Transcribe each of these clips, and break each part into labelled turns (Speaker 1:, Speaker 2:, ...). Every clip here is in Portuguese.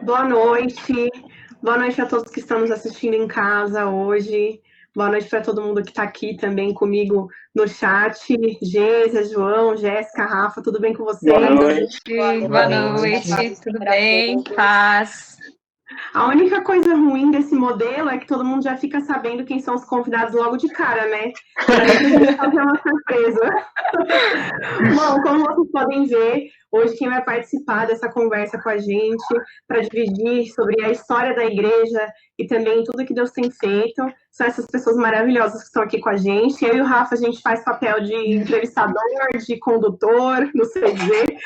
Speaker 1: Boa noite. Boa noite a todos que estão nos assistindo em casa hoje. Boa noite para todo mundo que está aqui também comigo no chat. Geisa, João, Jéssica, Rafa, tudo bem com vocês?
Speaker 2: Boa noite.
Speaker 3: Boa noite. Tudo bem? Paz.
Speaker 1: A única coisa ruim desse modelo é que todo mundo já fica sabendo quem são os convidados logo de cara, né? A gente fazer uma surpresa. Bom, como vocês podem ver, hoje quem vai participar dessa conversa com a gente, para dividir sobre a história da igreja e também tudo que Deus tem feito, são essas pessoas maravilhosas que estão aqui com a gente. Eu e o Rafa, a gente faz papel de entrevistador, de condutor, não sei dizer.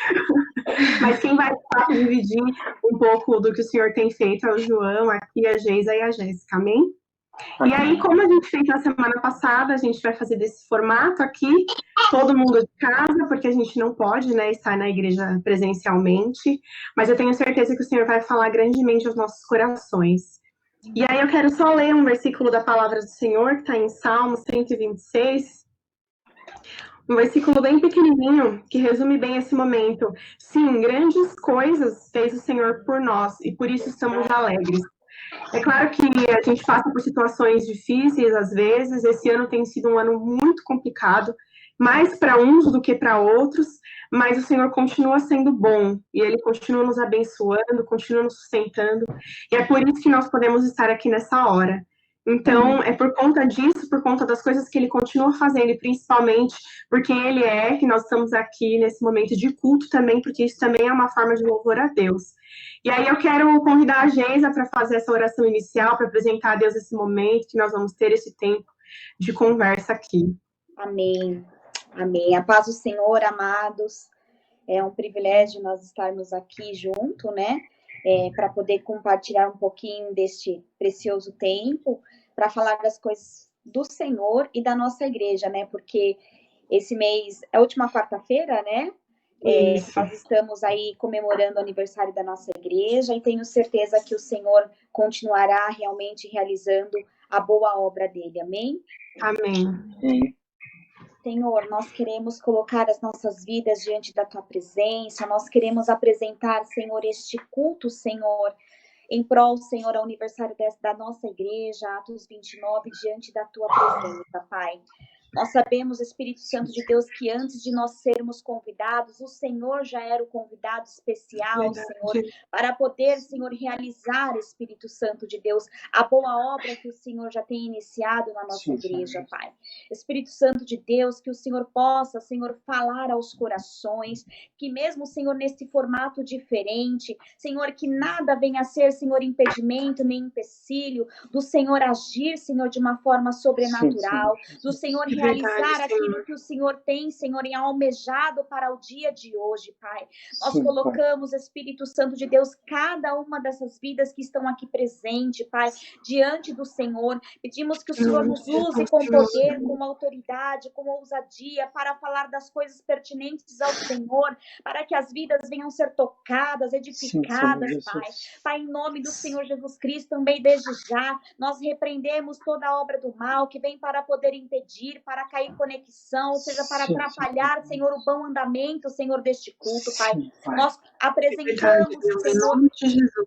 Speaker 1: Mas quem vai dividir um pouco do que o senhor tem feito é o João, aqui a Geisa e a Jéssica, amém? E aí, como a gente fez na semana passada, a gente vai fazer desse formato aqui, todo mundo de casa, porque a gente não pode, né, estar na igreja presencialmente, mas eu tenho certeza que o Senhor vai falar grandemente aos nossos corações. E aí eu quero só ler um versículo da palavra do Senhor, que está em Salmos 126, um versículo bem pequenininho, que resume bem esse momento. Sim, grandes coisas fez o Senhor por nós, e por isso estamos alegres. É claro que a gente passa por situações difíceis às vezes. Esse ano tem sido um ano muito complicado, mais para uns do que para outros, mas o Senhor continua sendo bom e Ele continua nos abençoando, continua nos sustentando, e é por isso que nós podemos estar aqui nessa hora. Então, é por conta disso, por conta das coisas que Ele continua fazendo, e principalmente porque Ele é, que nós estamos aqui nesse momento de culto também, porque isso também é uma forma de louvor a Deus. E aí eu quero convidar a Geisa para fazer essa oração inicial, para apresentar a Deus esse momento, que nós vamos ter esse tempo de conversa aqui.
Speaker 2: Amém. Amém. A paz do Senhor, amados. É um privilégio nós estarmos aqui junto, né? Para poder compartilhar um pouquinho deste precioso tempo, para falar das coisas do Senhor e da nossa igreja, né? Porque esse mês é a última quarta-feira, né? Nós estamos aí comemorando o aniversário da nossa igreja e tenho certeza que o Senhor continuará realmente realizando a boa obra dele. Amém?
Speaker 1: Amém.
Speaker 2: Senhor, nós queremos colocar as nossas vidas diante da Tua presença, nós queremos apresentar, Senhor, este culto, Senhor, em prol, Senhor, ao aniversário da nossa igreja, Atos 29, diante da Tua presença, Pai. Nós sabemos, Espírito Santo de Deus, que antes de nós sermos convidados, o Senhor já era o convidado especial, Senhor, para poder, Senhor, realizar, Espírito Santo de Deus, a boa obra que o Senhor já tem iniciado na nossa igreja, Pai. Espírito Santo de Deus, que o Senhor possa, Senhor, falar aos corações, que mesmo, Senhor, nesse formato diferente, Senhor, que nada venha a ser, Senhor, impedimento, nem empecilho do Senhor agir, Senhor, de uma forma sobrenatural, do Senhor realizar aquilo que o Senhor tem, Senhor, em almejado para o dia de hoje, Pai. Nós colocamos, Espírito Santo de Deus, cada uma dessas vidas que estão aqui presente, Pai, diante do Senhor. Pedimos que o Senhor nos use com poder, com autoridade, com ousadia, para falar das coisas pertinentes ao Senhor, para que as vidas venham ser tocadas, edificadas, Pai. Pai, em nome do Senhor Jesus Cristo, também desde já, nós repreendemos toda a obra do mal que vem para poder impedir, para cair conexão, ou seja, para atrapalhar, Senhor, o bom andamento, Senhor, deste culto, Pai. Nós apresentamos, Senhor,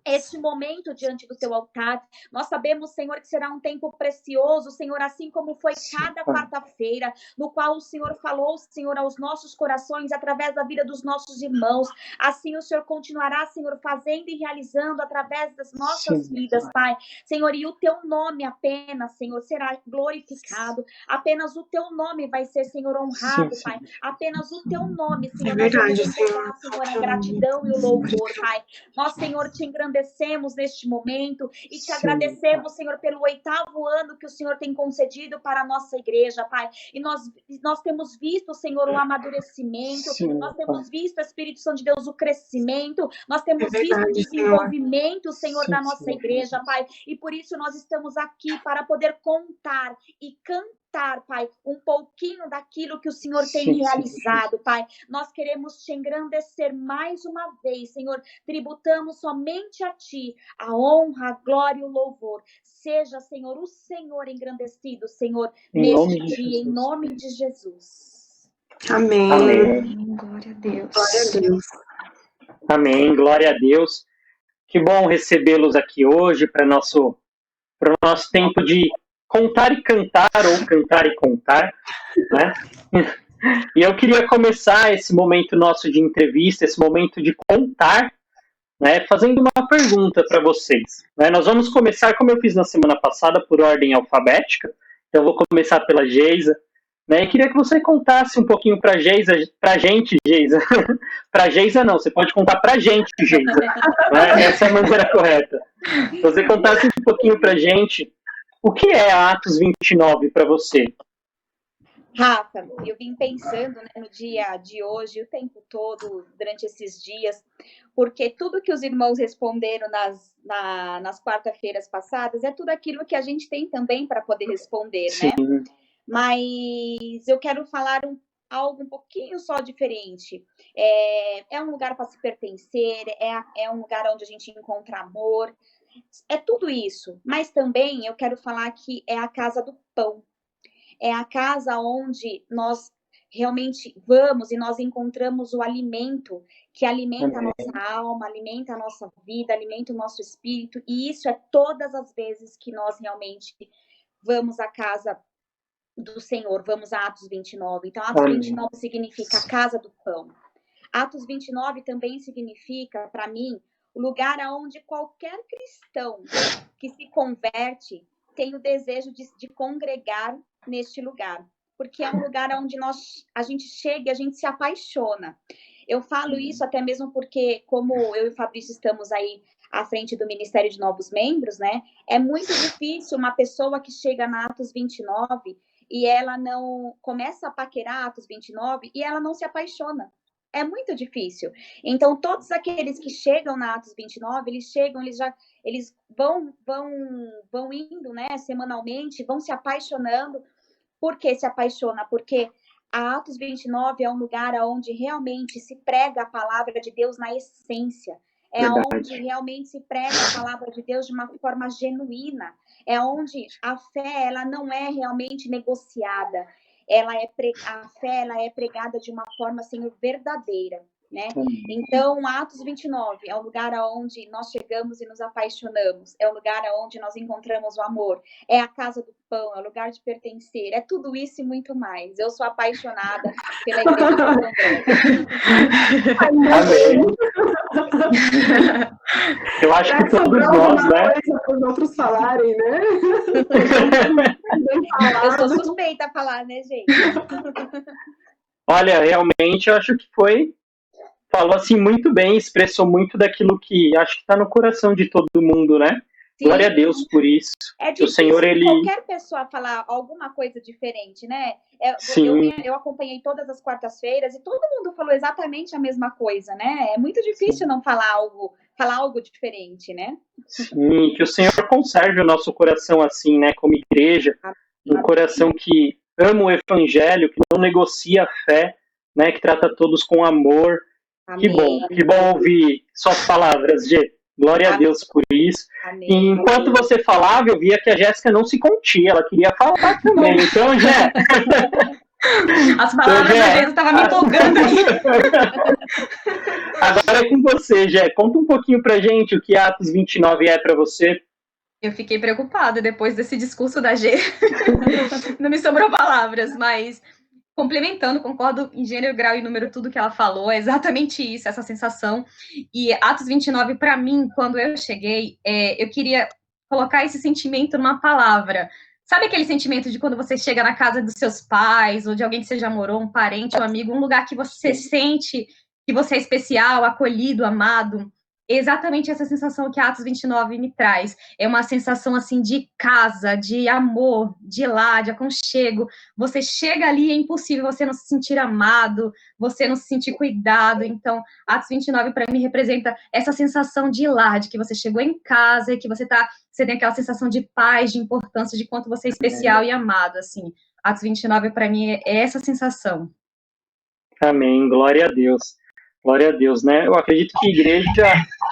Speaker 2: este momento diante do Teu altar. Nós sabemos, Senhor, que será um tempo precioso, Senhor, assim como foi cada quarta-feira, no qual o Senhor falou, Senhor, aos nossos corações, através da vida dos nossos irmãos. Assim o Senhor continuará, Senhor, fazendo e realizando através das nossas vidas, Pai. Senhor, e o Teu nome apenas, Senhor, será glorificado. Apenas o Teu nome vai ser, Senhor, honrado, Pai. Apenas o Teu nome, Senhor, nós vamos entregar, Senhor, a gratidão e o louvor, Pai. Nós, Senhor, te engrandecemos neste momento e te agradecemos, Senhor, pelo 8º ano que o Senhor tem concedido para a nossa igreja, Pai. E nós temos visto, Senhor, o amadurecimento, nós temos visto, Espírito Santo de Deus, o crescimento, nós temos visto o desenvolvimento, Senhor, da nossa igreja, Pai. E por isso nós estamos aqui para poder contar e cantar, Pai, um pouquinho daquilo que o Senhor tem realizado, Pai. Nós queremos te engrandecer mais uma vez, Senhor. Tributamos somente a Ti a honra, a glória e o louvor. Seja, Senhor, o Senhor engrandecido, Senhor, neste dia, em nome de Jesus.
Speaker 1: Amém.
Speaker 3: Amém. Glória a Deus.
Speaker 1: Glória a Deus.
Speaker 4: Amém. Glória a Deus. Que bom recebê-los aqui hoje para o nosso tempo de contar e cantar, ou cantar e contar, né? E eu queria começar esse momento nosso de entrevista, esse momento de contar, né, fazendo uma pergunta para vocês. Né? Nós vamos começar, como eu fiz na semana passada, por ordem alfabética. Então, eu vou começar pela Geisa. Né? E queria que você contasse um pouquinho para a gente, Geisa. Para Geisa não, você pode contar para a gente, Geisa. Né? Essa é a maneira correta. Você contasse um pouquinho para a gente o que é Atos 29 para você.
Speaker 2: Rafa, eu vim pensando, né, no dia de hoje, o tempo todo, durante esses dias, porque tudo que os irmãos responderam nas quarta-feiras passadas é tudo aquilo que a gente tem também para poder responder,
Speaker 4: Sim.
Speaker 2: né? Mas eu quero falar algo um pouquinho só diferente. É um lugar para se pertencer, é um lugar onde a gente encontra amor, é tudo isso. Mas também eu quero falar que é a casa do pão. É a casa onde nós realmente vamos e nós encontramos o alimento que alimenta a nossa alma, alimenta a nossa vida, alimenta o nosso espírito. E isso é todas as vezes que nós realmente vamos à casa do Senhor, vamos a Atos 29. Então, Atos 29 significa a casa do pão. Atos 29 também significa, para mim, o lugar onde qualquer cristão que se converte tem o desejo de congregar neste lugar, porque é um lugar onde a gente chega e a gente se apaixona. Eu falo isso até mesmo porque, como eu e o Fabrício estamos aí à frente do Ministério de Novos Membros, né? É muito difícil uma pessoa que chega na Atos 29 e ela não começa a paquerar Atos 29 e ela não se apaixona. É muito difícil. Então, todos aqueles que chegam na Atos 29, eles vão indo, né, semanalmente, vão se apaixonando. Por que se apaixona? Porque a Atos 29 é um lugar onde realmente se prega a palavra de Deus na essência. É
Speaker 4: Verdade.
Speaker 2: onde realmente se prega a palavra de Deus de uma forma genuína. É onde a fé ela não é realmente negociada. A fé ela é pregada de uma forma, Senhor, verdadeira. Né? Então, Atos 29 é o lugar onde nós chegamos e nos apaixonamos, é o lugar onde nós encontramos o amor, é a casa do pão, é o lugar de pertencer, é tudo isso e muito mais. Eu sou apaixonada pela igreja de
Speaker 4: Amém. Eu acho que todos nós, né?
Speaker 1: Para os outros falarem, né?
Speaker 2: Eu sou suspeita a falar, né, gente?
Speaker 4: Olha, realmente eu acho que falou assim muito bem, expressou muito daquilo que acho que está no coração de todo mundo, né? Sim. Glória a Deus por isso.
Speaker 2: É difícil
Speaker 4: o Senhor, ele...
Speaker 2: qualquer pessoa falar alguma coisa diferente, né? Eu acompanhei todas as quartas-feiras e todo mundo falou exatamente a mesma coisa, né? É muito difícil não falar algo diferente, né?
Speaker 4: Sim, que o Senhor conserve o nosso coração assim, né? Como igreja, um coração que ama o Evangelho, que não negocia a fé, né? Que trata todos com amor.
Speaker 2: Amém.
Speaker 4: Que bom ouvir suas palavras, Gê. Glória Amém. A Deus por isso.
Speaker 2: Amém.
Speaker 4: E enquanto você falava, eu via que a Jéssica não se contia, ela queria falar também. Então, Jé.
Speaker 3: As palavras da Jéssica estavam me empolgando aí.
Speaker 4: Agora é com você, Jé. Conta um pouquinho pra gente o que Atos 29 é pra você.
Speaker 3: Eu fiquei preocupada depois desse discurso da Gê. Não me sobrou palavras, mas... complementando, concordo em gênero, grau e número, tudo que ela falou, é exatamente isso, essa sensação. E Atos 29, para mim, quando eu cheguei, eu queria colocar esse sentimento numa palavra. Sabe aquele sentimento de quando você chega na casa dos seus pais, ou de alguém que você já morou, um parente, um amigo, um lugar que você sente que você é especial, acolhido, amado? Exatamente essa sensação que a Atos 29 me traz. É uma sensação, assim, de casa, de amor, de lar, de aconchego. Você chega ali, é impossível você não se sentir amado, você não se sentir cuidado. Então, Atos 29, para mim, representa essa sensação de lar, de que você chegou em casa e que você tem aquela sensação de paz, de importância, de quanto você é especial e amado, assim. Atos 29, para mim, é essa sensação.
Speaker 4: Amém. Glória a Deus. Glória a Deus, né? Eu acredito que igreja,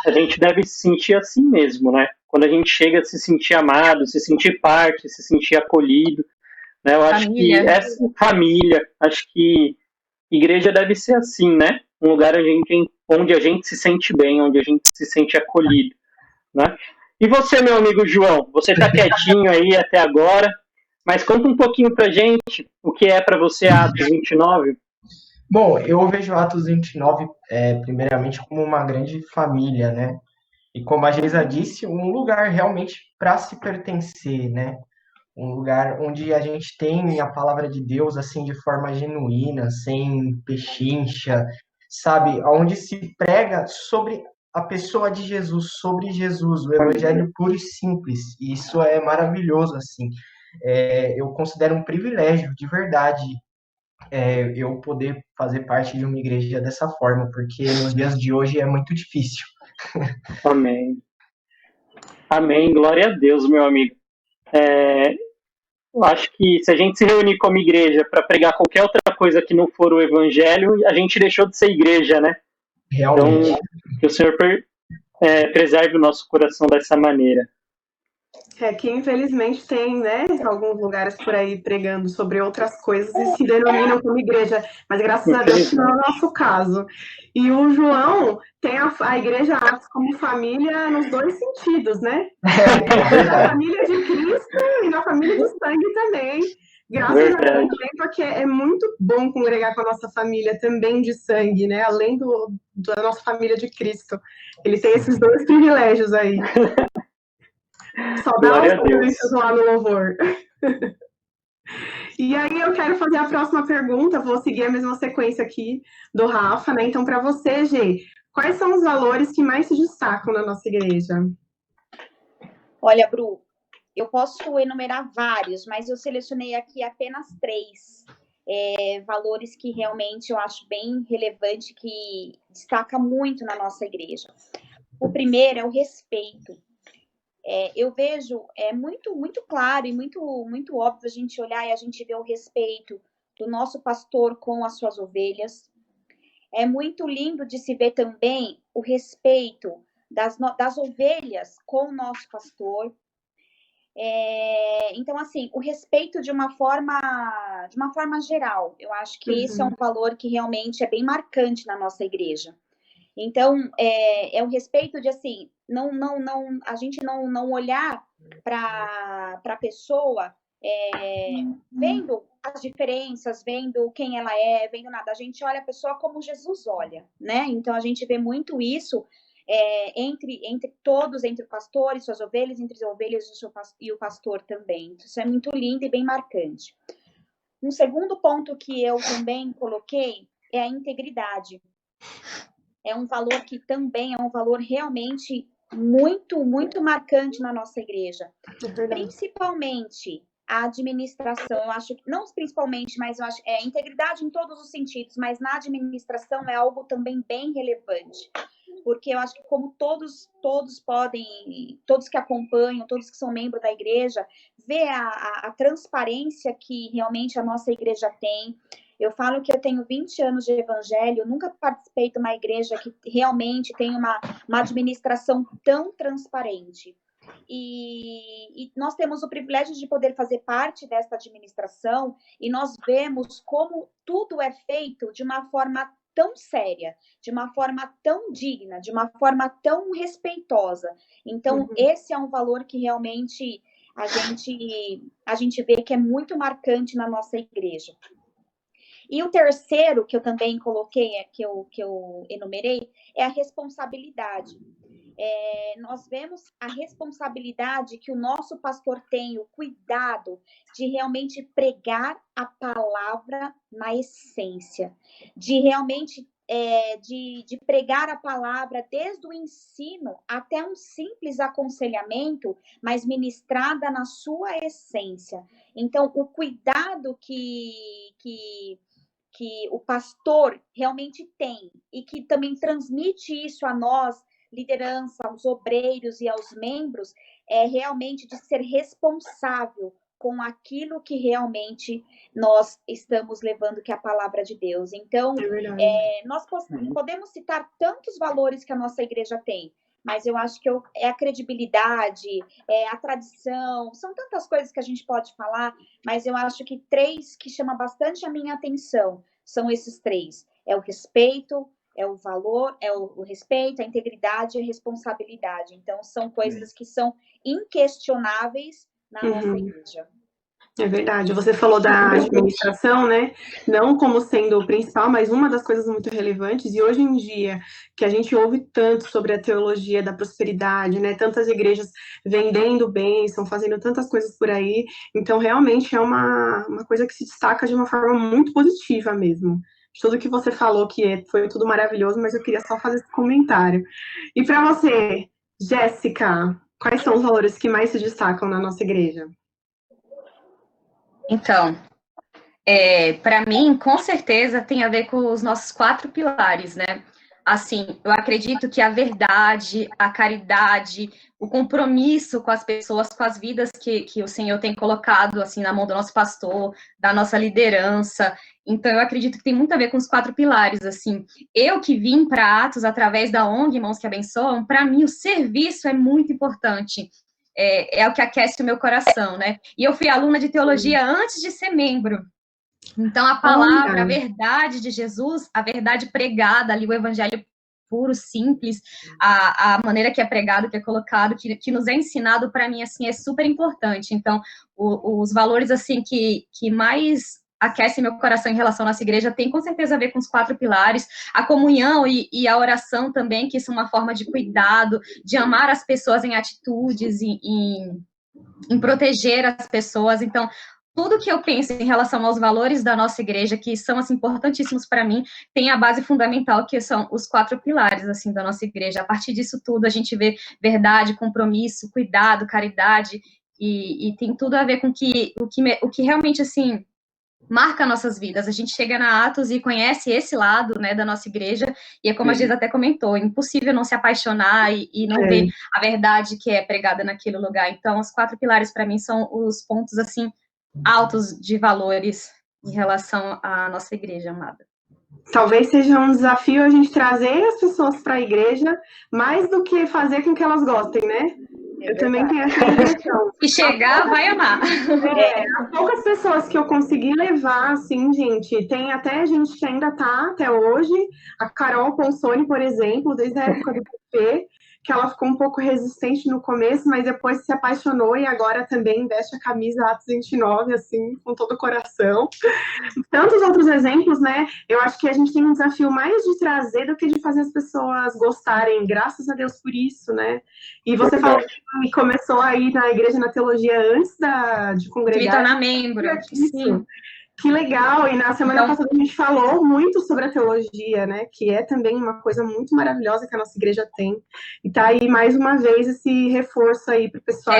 Speaker 4: a gente deve se sentir assim mesmo, né? Quando a gente chega a se sentir amado, se sentir parte, se sentir acolhido, né? Eu acho que essa família, acho que igreja deve ser assim, né? Um lugar onde a gente se sente bem, onde a gente se sente acolhido. né? E você, meu amigo João, você está quietinho aí até agora, mas conta um pouquinho pra gente o que é para você Atos 29.
Speaker 5: Bom, eu vejo Atos 29, primeiramente, como uma grande família, né? E como a Geisa disse, um lugar realmente para se pertencer, né? Um lugar onde a gente tem a palavra de Deus assim de forma genuína, sem pechincha, sabe? Onde se prega sobre a pessoa de Jesus, sobre Jesus, o evangelho puro e simples. E isso é maravilhoso, assim. Eu considero um privilégio, de verdade, eu poder fazer parte de uma igreja dessa forma, porque nos dias de hoje é muito difícil.
Speaker 4: Amém. Amém. Glória a Deus, meu amigo. Eu acho que se a gente se reunir como igreja para pregar qualquer outra coisa que não for o evangelho, a gente deixou de ser igreja, né?
Speaker 5: Realmente.
Speaker 4: Então, que o Senhor preserve o nosso coração dessa maneira.
Speaker 1: Que infelizmente tem, né, alguns lugares por aí pregando sobre outras coisas e se denominam como igreja, mas graças a Deus não é o nosso caso. E o João tem a igreja Atos como família nos dois sentidos, né? Na família de Cristo e na família de sangue também. Graças a Deus também, porque é muito bom congregar com a nossa família também de sangue, né? Além da nossa família de Cristo. Ele tem esses dois privilégios aí. Só dá os silêncios lá no louvor. E aí eu quero fazer a próxima pergunta, vou seguir a mesma sequência aqui do Rafa, né? Então, para você, Gê, quais são os valores que mais se destacam na nossa igreja?
Speaker 2: Olha, Bru, eu posso enumerar vários, mas eu selecionei aqui apenas 3 valores que realmente eu acho bem relevante, que destaca muito na nossa igreja. O primeiro é o respeito. Eu vejo, muito claro e muito óbvio a gente olhar e a gente ver o respeito do nosso pastor com as suas ovelhas. É muito lindo de se ver também o respeito das ovelhas com o nosso pastor. Então, assim, o respeito de uma forma geral. Eu acho que esse é um valor que realmente é bem marcante na nossa igreja. Então, é o respeito de, assim, a gente não olhar para a pessoa vendo as diferenças, vendo quem ela é, vendo nada. A gente olha a pessoa como Jesus olha, né? Então, a gente vê muito isso entre todos, entre o pastor e suas ovelhas, entre as ovelhas e o pastor também. Isso é muito lindo e bem marcante. Um segundo ponto que eu também coloquei é a integridade. É um valor que também é um valor realmente muito marcante na nossa igreja. Principalmente a administração, eu acho que, não principalmente, mas eu acho integridade em todos os sentidos, mas na administração é algo também bem relevante. Porque eu acho que como todos que acompanham, todos que são membros da igreja, vê a transparência que realmente a nossa igreja tem. Eu falo que eu tenho 20 anos de evangelho, nunca participei de uma igreja que realmente tem uma administração tão transparente. E nós temos o privilégio de poder fazer parte dessa administração e nós vemos como tudo é feito de uma forma tão séria, de uma forma tão digna, de uma forma tão respeitosa. Então, esse é um valor que realmente a gente vê que é muito marcante na nossa igreja. E o terceiro, que eu também coloquei, que eu enumerei, é a responsabilidade. Nós vemos a responsabilidade que o nosso pastor tem, o cuidado de realmente pregar a palavra na essência, de realmente de pregar a palavra desde o ensino até um simples aconselhamento, mas ministrada na sua essência. Então, o cuidado que o pastor realmente tem e que também transmite isso a nós, liderança, aos obreiros e aos membros, é realmente de ser responsável com aquilo que realmente nós estamos levando, que é a palavra de Deus. Então, nós podemos citar tantos valores que a nossa igreja tem, mas eu acho que é a credibilidade, é a tradição, são tantas coisas que a gente pode falar, mas eu acho que 3 que chamam bastante a minha atenção são esses 3. É o respeito, é o valor, é o respeito, a integridade e a responsabilidade. Então, são coisas que são inquestionáveis na nossa igreja.
Speaker 1: É verdade. Você falou da administração, né? Não como sendo o principal, mas uma das coisas muito relevantes. E hoje em dia, que a gente ouve tanto sobre a teologia da prosperidade, né? Tantas igrejas vendendo bênção, fazendo tantas coisas por aí. Então, realmente é uma coisa que se destaca de uma forma muito positiva mesmo. Tudo que você falou que foi tudo maravilhoso, mas eu queria só fazer esse comentário. E para você, Jéssica, quais são os valores que mais se destacam na nossa igreja?
Speaker 3: Então, para mim, com certeza, tem a ver com os nossos 4 pilares, né? Assim, eu acredito que a verdade, a caridade, o compromisso com as pessoas, com as vidas que o Senhor tem colocado, assim, na mão do nosso pastor, da nossa liderança. Então, eu acredito que tem muito a ver com os 4 pilares, assim. Eu que vim para Atos através da ONG Irmãos que Abençoam, para mim o serviço é muito importante. É o que aquece o meu coração, né? E eu fui aluna de teologia antes de ser membro. Então, a palavra, a verdade de Jesus, a verdade pregada ali, o evangelho puro, simples, a maneira que é pregado, que é colocado, que nos é ensinado, para mim, assim, é super importante. Então, os valores, assim, que mais aquecem meu coração em relação à nossa igreja tem, com certeza, a ver com os 4 pilares. A comunhão e a oração também, que são uma forma de cuidado, de amar as pessoas em atitudes, em proteger as pessoas. Então, tudo que eu penso em relação aos valores da nossa igreja, que são, assim, importantíssimos para mim, tem a base fundamental, que são os 4 pilares, assim, da nossa igreja. A partir disso tudo, a gente vê verdade, compromisso, cuidado, caridade, e tem tudo a ver com o que realmente, assim, marca nossas vidas. A gente chega na Atos e conhece esse lado, né, da nossa igreja, e é como a Geisa até comentou, é impossível não se apaixonar e não ver a verdade que é pregada naquele lugar. Então, os 4 pilares, para mim, são os pontos, assim, altos de valores em relação à nossa igreja amada.
Speaker 1: Talvez seja um desafio a gente trazer as pessoas para a igreja mais do que fazer com que elas gostem, né? Eu também tenho essa impressão.
Speaker 3: E chegar, vai amar.
Speaker 1: As poucas pessoas que eu consegui levar, assim, gente, tem até gente que ainda tá até hoje, a Carol Ponsoni, por exemplo, desde a época do PP, que ela ficou um pouco resistente no começo, mas depois se apaixonou e agora também veste a camisa Atos 29, assim, com todo o coração. Tantos outros exemplos, né? Eu acho que a gente tem um desafio mais de trazer do que de fazer as pessoas gostarem, graças a Deus por isso, né? E você falou que começou aí na igreja, na teologia, antes de congregar.
Speaker 3: De me tornar membro, sim.
Speaker 1: Que legal! E na semana passada a gente falou muito sobre a teologia, né? Que é também uma coisa muito maravilhosa que a nossa igreja tem. E tá aí, mais uma vez, esse reforço aí para o pessoal.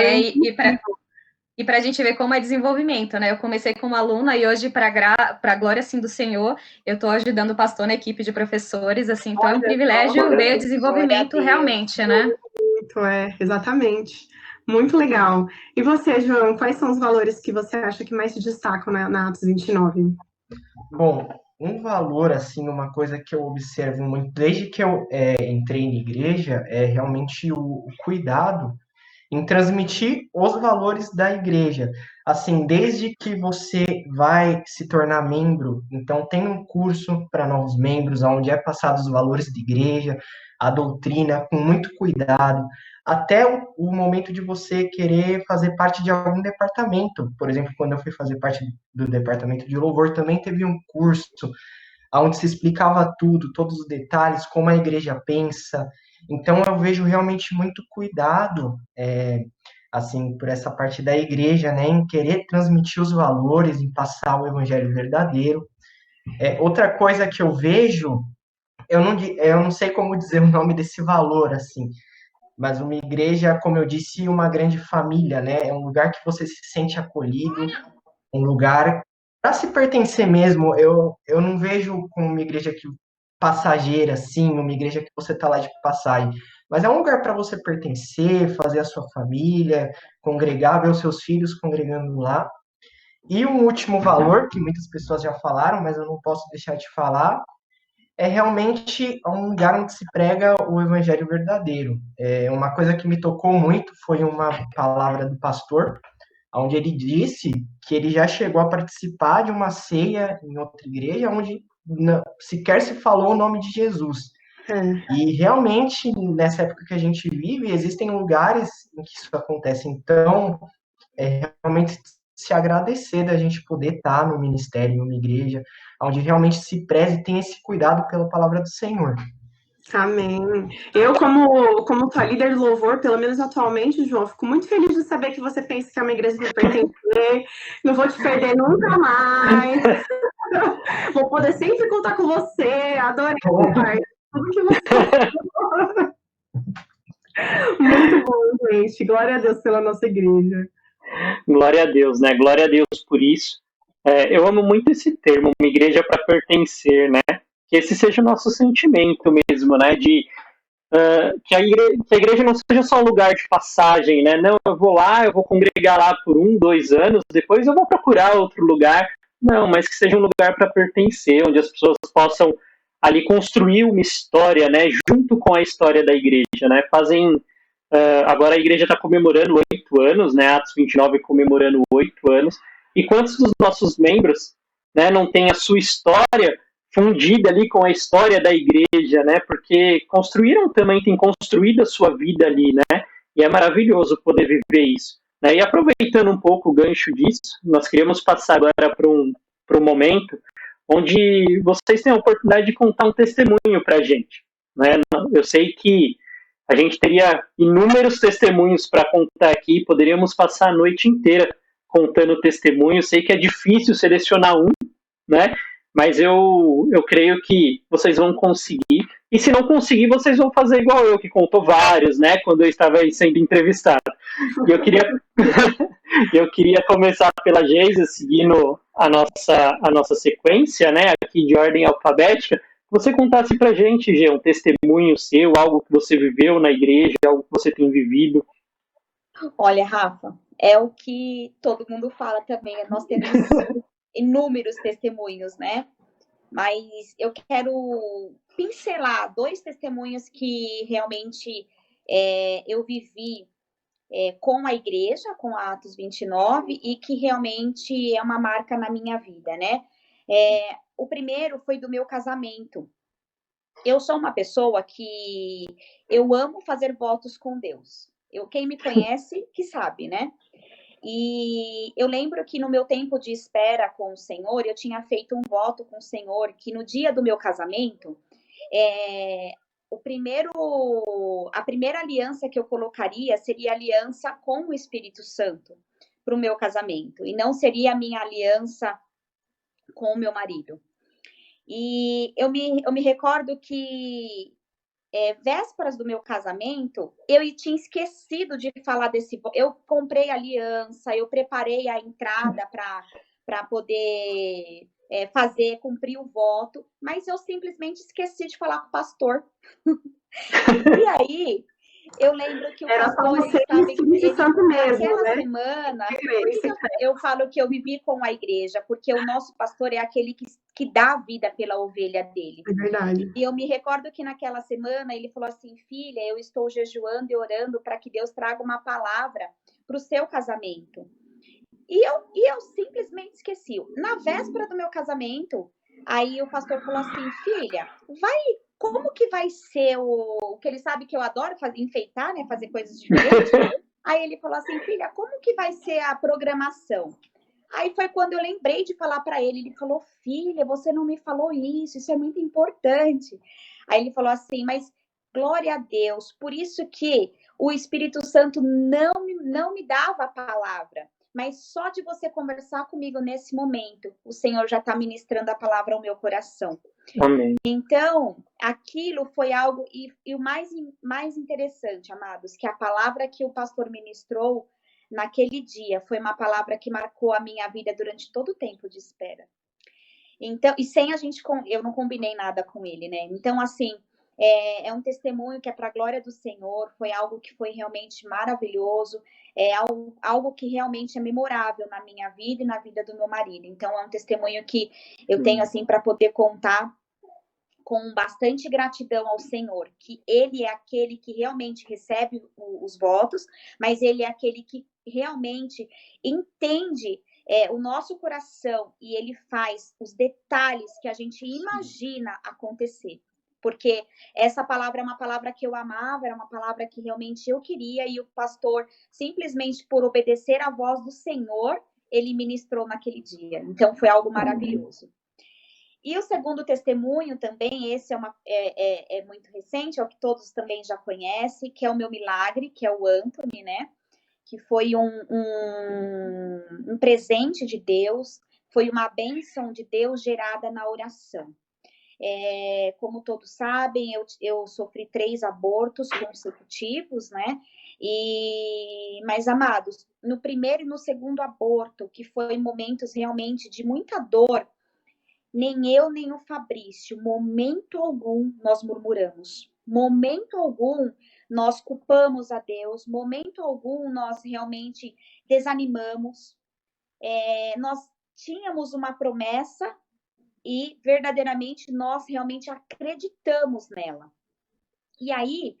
Speaker 3: E para a gente ver como é desenvolvimento, né? Eu comecei como aluna e hoje, para a glória, assim, do Senhor, eu estou ajudando o pastor na equipe de professores, assim, então é um privilégio ver o desenvolvimento realmente, né?
Speaker 1: Exatamente. Muito legal. E você, João, quais são os valores que você acha que mais se destacam na Atos 29?
Speaker 5: Bom, um valor, assim, uma coisa que eu observo muito desde que eu entrei na igreja é realmente o cuidado em transmitir os valores da igreja. Assim, desde que você vai se tornar membro, então tem um curso para novos membros, onde é passado os valores da igreja, a doutrina, com muito cuidado, até o momento de você querer fazer parte de algum departamento. Por exemplo, quando eu fui fazer parte do departamento de louvor, também teve um curso onde se explicava tudo, todos os detalhes, como a igreja pensa. Então, eu vejo realmente muito cuidado, assim, por essa parte da igreja, né, em querer transmitir os valores, em passar o evangelho verdadeiro. Outra coisa que eu vejo, eu não sei como dizer o nome desse valor, assim, mas uma igreja, como eu disse, uma grande família, né? É um lugar que você se sente acolhido, um lugar para se pertencer mesmo. Eu não vejo como uma igreja que passageira, assim, uma igreja que você está lá de passagem, mas é um lugar para você pertencer, fazer a sua família, congregar, ver os seus filhos congregando lá. E um último valor, que muitas pessoas já falaram, mas eu não posso deixar de falar, é realmente um lugar onde se prega o evangelho verdadeiro. Uma coisa que me tocou muito foi uma palavra do pastor, onde ele disse que ele já chegou a participar de uma ceia em outra igreja, onde sequer se falou o nome de Jesus. E realmente, nessa época que a gente vive, existem lugares em que isso acontece. Então, realmente se agradecer da gente poder estar no ministério, numa igreja, onde realmente se preze e tem esse cuidado pela palavra do Senhor.
Speaker 1: Amém. Eu, como tua líder de louvor, pelo menos atualmente, João, fico muito feliz de saber que você pensa que é uma igreja que pertencer. Não vou te perder nunca mais. Vou poder sempre contar com você. Adorei, pai. Tudo que você falou. Muito bom, gente. Glória a Deus pela nossa igreja.
Speaker 4: Glória a Deus, né? Glória a Deus por isso. Eu amo muito esse termo, uma igreja para pertencer, né? Que esse seja o nosso sentimento mesmo, né? De que a igreja não seja só um lugar de passagem, né? Não, eu vou lá, eu vou congregar lá por 1, 2 anos, depois eu vou procurar outro lugar. Não, mas que seja um lugar para pertencer, onde as pessoas possam ali construir uma história, né? Junto com a história da igreja, né? Agora a igreja está comemorando 8 anos, né? Atos 29 comemorando 8 anos. E quantos dos nossos membros, né, não tem a sua história fundida ali com a história da igreja, né? Porque têm construído a sua vida ali, né? E é maravilhoso poder viver isso. Né? E aproveitando um pouco o gancho disso, nós queríamos passar agora para um momento onde vocês têm a oportunidade de contar um testemunho para a gente. Né? Eu sei que a gente teria inúmeros testemunhos para contar aqui, poderíamos passar a noite inteira contando testemunhos. Sei que é difícil selecionar um, né? Mas eu creio que vocês vão conseguir. E se não conseguir, vocês vão fazer igual eu, que contou vários, né? Quando eu estava aí sendo entrevistado. E eu queria começar pela Geisa, seguindo a nossa sequência, né? Aqui de ordem alfabética. Você contasse pra gente, Gê, um testemunho seu, algo que você viveu na igreja, algo que você tem vivido.
Speaker 2: Olha, Rafa, é o que todo mundo fala também. Nós temos inúmeros testemunhos, né? Mas eu quero pincelar 2 testemunhos que realmente eu vivi com a igreja, com a Atos 29, e que realmente é uma marca na minha vida, né? O primeiro foi do meu casamento. Eu sou uma pessoa que eu amo fazer votos com Deus. Quem me conhece, que sabe, né? E eu lembro que no meu tempo de espera com o Senhor, eu tinha feito um voto com o Senhor que no dia do meu casamento, a primeira aliança que eu colocaria seria a aliança com o Espírito Santo para o meu casamento, e não seria a minha aliança com o meu marido. E eu me recordo que vésperas do meu casamento, eu tinha esquecido de falar desse voto. Eu comprei a aliança, eu preparei a entrada para poder cumprir o voto, mas eu simplesmente esqueci de falar com o pastor. E aí, eu lembro que o pastor naquela semana, por que eu falo que eu vivi com a igreja? Porque o nosso pastor é aquele que dá vida pela ovelha dele.
Speaker 1: É verdade.
Speaker 2: E eu me recordo que naquela semana ele falou assim: filha, eu estou jejuando e orando para que Deus traga uma palavra para o seu casamento. E eu simplesmente esqueci. Na véspera do meu casamento, aí o pastor falou assim: filha, como que vai ser que ele sabe que eu adoro enfeitar, né, fazer coisas diferentes. Aí ele falou assim: filha, como que vai ser a programação? Aí foi quando eu lembrei de falar para ele. Ele falou: filha, você não me falou isso é muito importante. Aí ele falou assim: mas glória a Deus, por isso que o Espírito Santo não me dava a palavra, mas só de você conversar comigo nesse momento, o Senhor já está ministrando a palavra ao meu coração.
Speaker 4: Amém.
Speaker 2: Então, aquilo foi algo, e o mais interessante, amados, que a palavra que o pastor ministrou naquele dia foi uma palavra que marcou a minha vida durante todo o tempo de espera. Então, e eu não combinei nada com ele, né? Então, assim, é um testemunho que é para a glória do Senhor, foi algo que foi realmente maravilhoso, algo que realmente é memorável na minha vida e na vida do meu marido. Então, é um testemunho que eu tenho, assim, para poder contar com bastante gratidão ao Senhor, que Ele é aquele que realmente recebe os votos, mas Ele é aquele que realmente entende o nosso coração e ele faz os detalhes que a gente imagina acontecer. Porque essa palavra é uma palavra que eu amava, era uma palavra que realmente eu queria, e o pastor, simplesmente por obedecer à voz do Senhor, ele ministrou naquele dia. Então, foi algo maravilhoso. E o segundo testemunho também, esse é muito recente, é o que todos também já conhecem, que é o meu milagre, que é o Anthony, né? Que foi um presente de Deus, foi uma bênção de Deus gerada na oração. Como todos sabem, eu sofri 3 abortos consecutivos, né? Mas, amados, no primeiro e no segundo aborto, que foi momentos realmente de muita dor, nem eu, nem o Fabrício, momento algum nós murmuramos. Momento algum nós culpamos a Deus. Momento algum nós realmente desanimamos. Nós tínhamos uma promessa e verdadeiramente nós realmente acreditamos nela. E aí,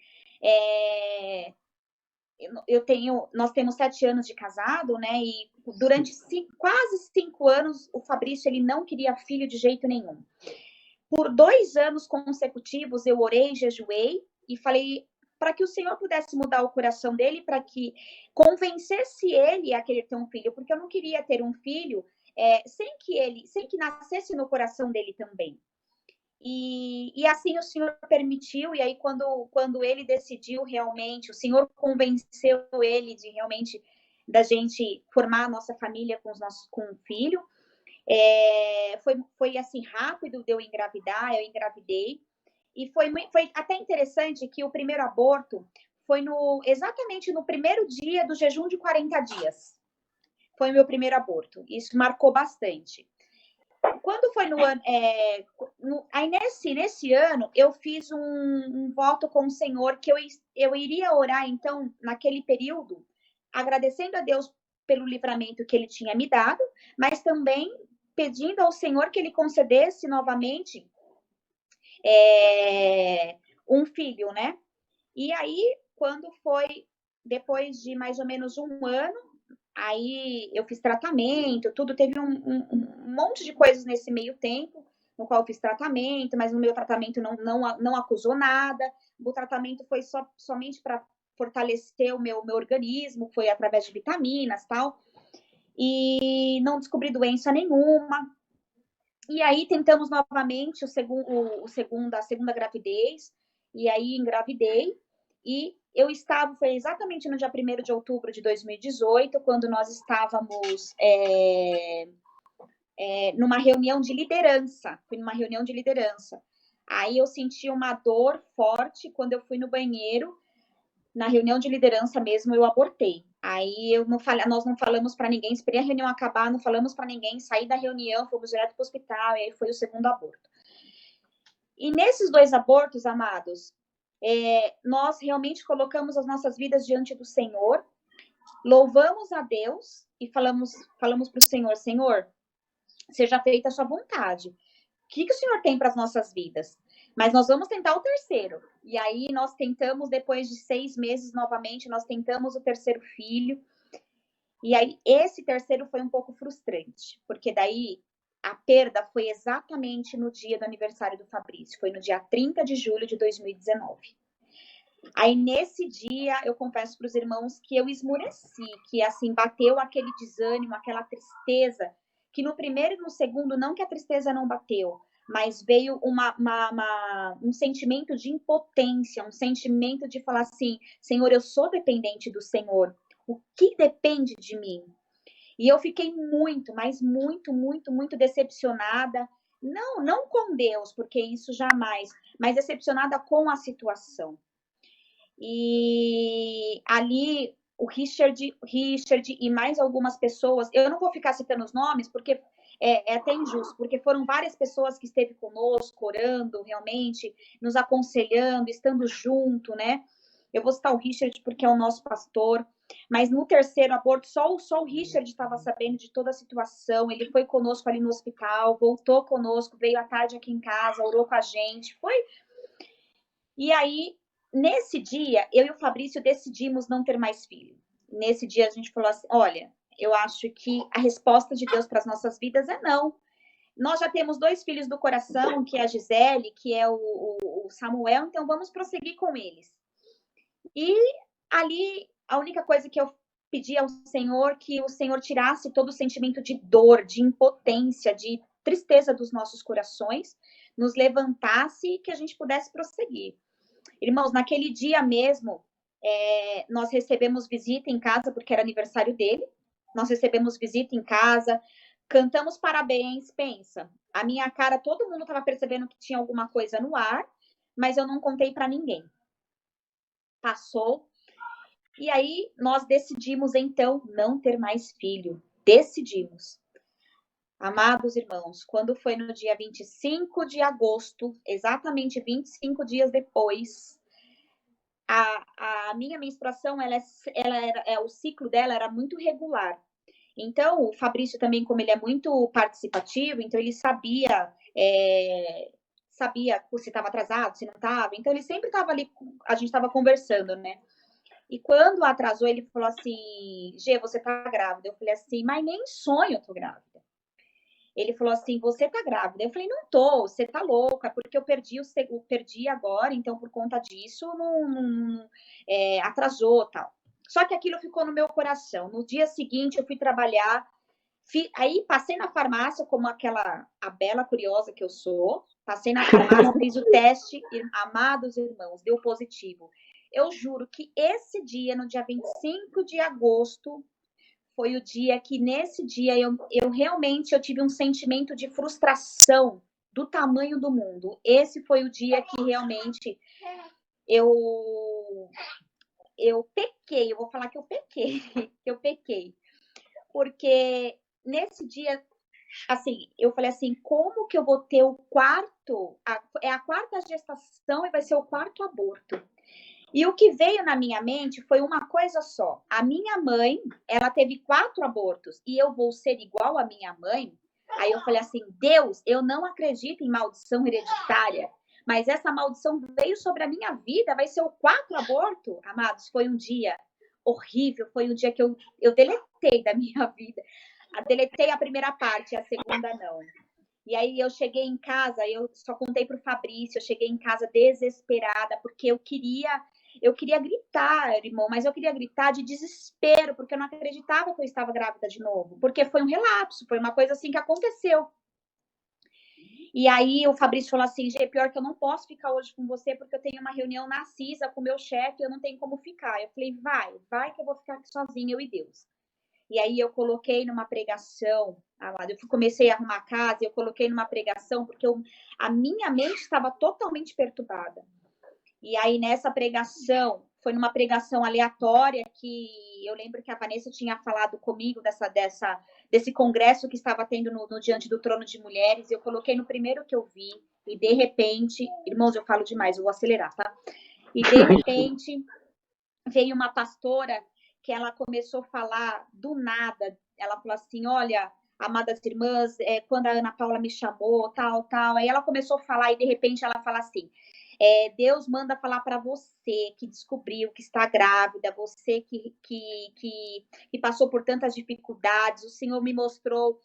Speaker 2: nós temos 7 anos de casado, né? E durante quase 5 anos, o Fabrício ele não queria filho de jeito nenhum. Por 2 anos consecutivos, eu orei, jejuei e falei para que o Senhor pudesse mudar o coração dele, para que convencesse ele a querer ter um filho, porque eu não queria ter um filho sem que nascesse no coração dele também. E assim o Senhor permitiu, e aí quando ele decidiu realmente, o Senhor convenceu ele de realmente da gente formar a nossa família com o filho. Foi assim rápido de eu engravidar, eu engravidei. E foi até interessante que o primeiro aborto foi exatamente no primeiro dia do jejum de 40 dias. Foi o meu primeiro aborto. Isso marcou bastante. Quando foi no ano. Aí nesse ano, eu fiz um voto com o Senhor que eu iria orar, então, naquele período, agradecendo a Deus pelo livramento que ele tinha me dado, mas também pedindo ao Senhor que ele concedesse novamente um filho, né? E aí, quando foi depois de mais ou menos 1 ano, aí eu fiz tratamento, tudo, teve um monte de coisas nesse meio tempo, no qual eu fiz tratamento, mas no meu tratamento não acusou nada, o tratamento foi somente para fortalecer o meu organismo, foi através de vitaminas e tal, e não descobri doença nenhuma. E aí tentamos novamente a segunda gravidez, e aí engravidei, e foi exatamente no dia 1º de outubro de 2018, quando nós estávamos numa reunião de liderança, fui numa reunião de liderança. Aí eu senti uma dor forte, quando eu fui no banheiro, na reunião de liderança mesmo, eu abortei. Aí nós não falamos para ninguém, esperei a reunião acabar, não falamos para ninguém, saí da reunião, fomos direto para o hospital, e aí foi o segundo aborto. E nesses 2 abortos, amados, nós realmente colocamos as nossas vidas diante do Senhor, louvamos a Deus e falamos para o Senhor, Senhor, seja feita a sua vontade. O que o Senhor tem para as nossas vidas? Mas nós vamos tentar o terceiro. E aí nós tentamos, depois de 6 meses, novamente, nós tentamos o terceiro filho. E aí esse terceiro foi um pouco frustrante, porque daí a perda foi exatamente no dia do aniversário do Fabrício. Foi no dia 30 de julho de 2019. Aí nesse dia, eu confesso para os irmãos que eu esmoreci, que assim, bateu aquele desânimo, aquela tristeza, que no primeiro e no segundo, não que a tristeza não bateu, mas veio um sentimento de impotência, um sentimento de falar assim, Senhor, eu sou dependente do Senhor, o que depende de mim? E eu fiquei muito, mas muito, muito, muito decepcionada, não com Deus, porque isso jamais, mas decepcionada com a situação. E ali o Richard e mais algumas pessoas, eu não vou ficar citando os nomes, porque é até injusto, porque foram várias pessoas que esteve conosco, orando, realmente, nos aconselhando, estando junto, né? Eu vou citar o Richard porque é o nosso pastor, mas no terceiro aborto, só o Richard estava sabendo de toda a situação, ele foi conosco ali no hospital, voltou conosco, veio à tarde aqui em casa, orou com a gente, foi... E aí, nesse dia, eu e o Fabrício decidimos não ter mais filho. Nesse dia, a gente falou assim, olha, Eu acho que a resposta de Deus para as nossas vidas é não. Nós já temos 2 filhos do coração, que é a Gisele, que é o Samuel, então vamos prosseguir com eles. E ali, a única coisa que eu pedi ao Senhor, que o Senhor tirasse todo o sentimento de dor, de impotência, de tristeza dos nossos corações, nos levantasse e que a gente pudesse prosseguir. Irmãos, naquele dia mesmo, nós recebemos visita em casa, porque era aniversário dele. Nós recebemos visita em casa, cantamos parabéns, pensa. A minha cara, todo mundo estava percebendo que tinha alguma coisa no ar, mas eu não contei para ninguém. Passou. E aí nós decidimos, então, não ter mais filho. Decidimos. Amados irmãos, quando foi no dia 25 de agosto, exatamente 25 dias depois, a minha menstruação, o ciclo dela era muito regular. Então, o Fabrício também, como ele é muito participativo, então ele sabia se estava atrasado, se não estava. Então, ele sempre estava ali, a gente estava conversando, né? E quando atrasou, ele falou assim, Gê, você tá grávida? Eu falei assim, mas nem sonho eu tô grávida. Ele falou assim, você tá grávida? Eu falei, não tô, você tá louca, porque eu perdi agora, então por conta disso atrasou tal. Só que aquilo ficou no meu coração. No dia seguinte eu fui trabalhar, aí passei na farmácia, como a bela curiosa que eu sou, passei na farmácia, fiz o teste, amados irmãos, deu positivo. Eu juro que esse dia, no dia 25 de agosto, foi o dia que, nesse dia, eu realmente tive um sentimento de frustração do tamanho do mundo. Esse foi o dia que realmente eu pequei. Eu vou falar que eu pequei. Porque nesse dia, assim, eu falei assim, como que eu vou ter o quarto? É a quarta gestação e vai ser o quarto aborto. E o que veio na minha mente foi uma coisa só. A minha mãe, ela teve 4 abortos e eu vou ser igual à minha mãe? Aí eu falei assim, Deus, eu não acredito em maldição hereditária, mas essa maldição veio sobre a minha vida, vai ser o 4 aborto? Amados, foi um dia horrível, foi um dia que eu deletei da minha vida. Deletei a primeira parte, a segunda não. E aí eu cheguei em casa, eu só contei pro Fabrício, eu cheguei em casa desesperada, porque eu queria gritar, irmão, mas eu queria gritar de desespero, porque eu não acreditava que eu estava grávida de novo, porque foi um relapso, foi uma coisa assim que aconteceu. E aí o Fabrício falou assim, Gê, pior que eu não posso ficar hoje com você, porque eu tenho uma reunião na CISA com o meu chefe, eu não tenho como ficar. Eu falei, vai que eu vou ficar aqui sozinha, eu e Deus. E aí eu coloquei numa pregação, eu comecei a arrumar a casa, eu coloquei numa pregação, porque a minha mente estava totalmente perturbada. E aí nessa pregação, foi numa pregação aleatória que eu lembro que a Vanessa tinha falado comigo desse congresso que estava tendo no Diante do Trono de Mulheres, eu coloquei no primeiro que eu vi, e de repente, irmãos, eu falo demais, eu vou acelerar, tá? E de repente veio uma pastora que ela começou a falar do nada. Ela falou assim, olha, amadas irmãs, quando a Ana Paula me chamou, tal. Aí ela começou a falar e de repente ela fala assim, Deus manda falar para você que descobriu que está grávida, você que passou por tantas dificuldades, o Senhor me mostrou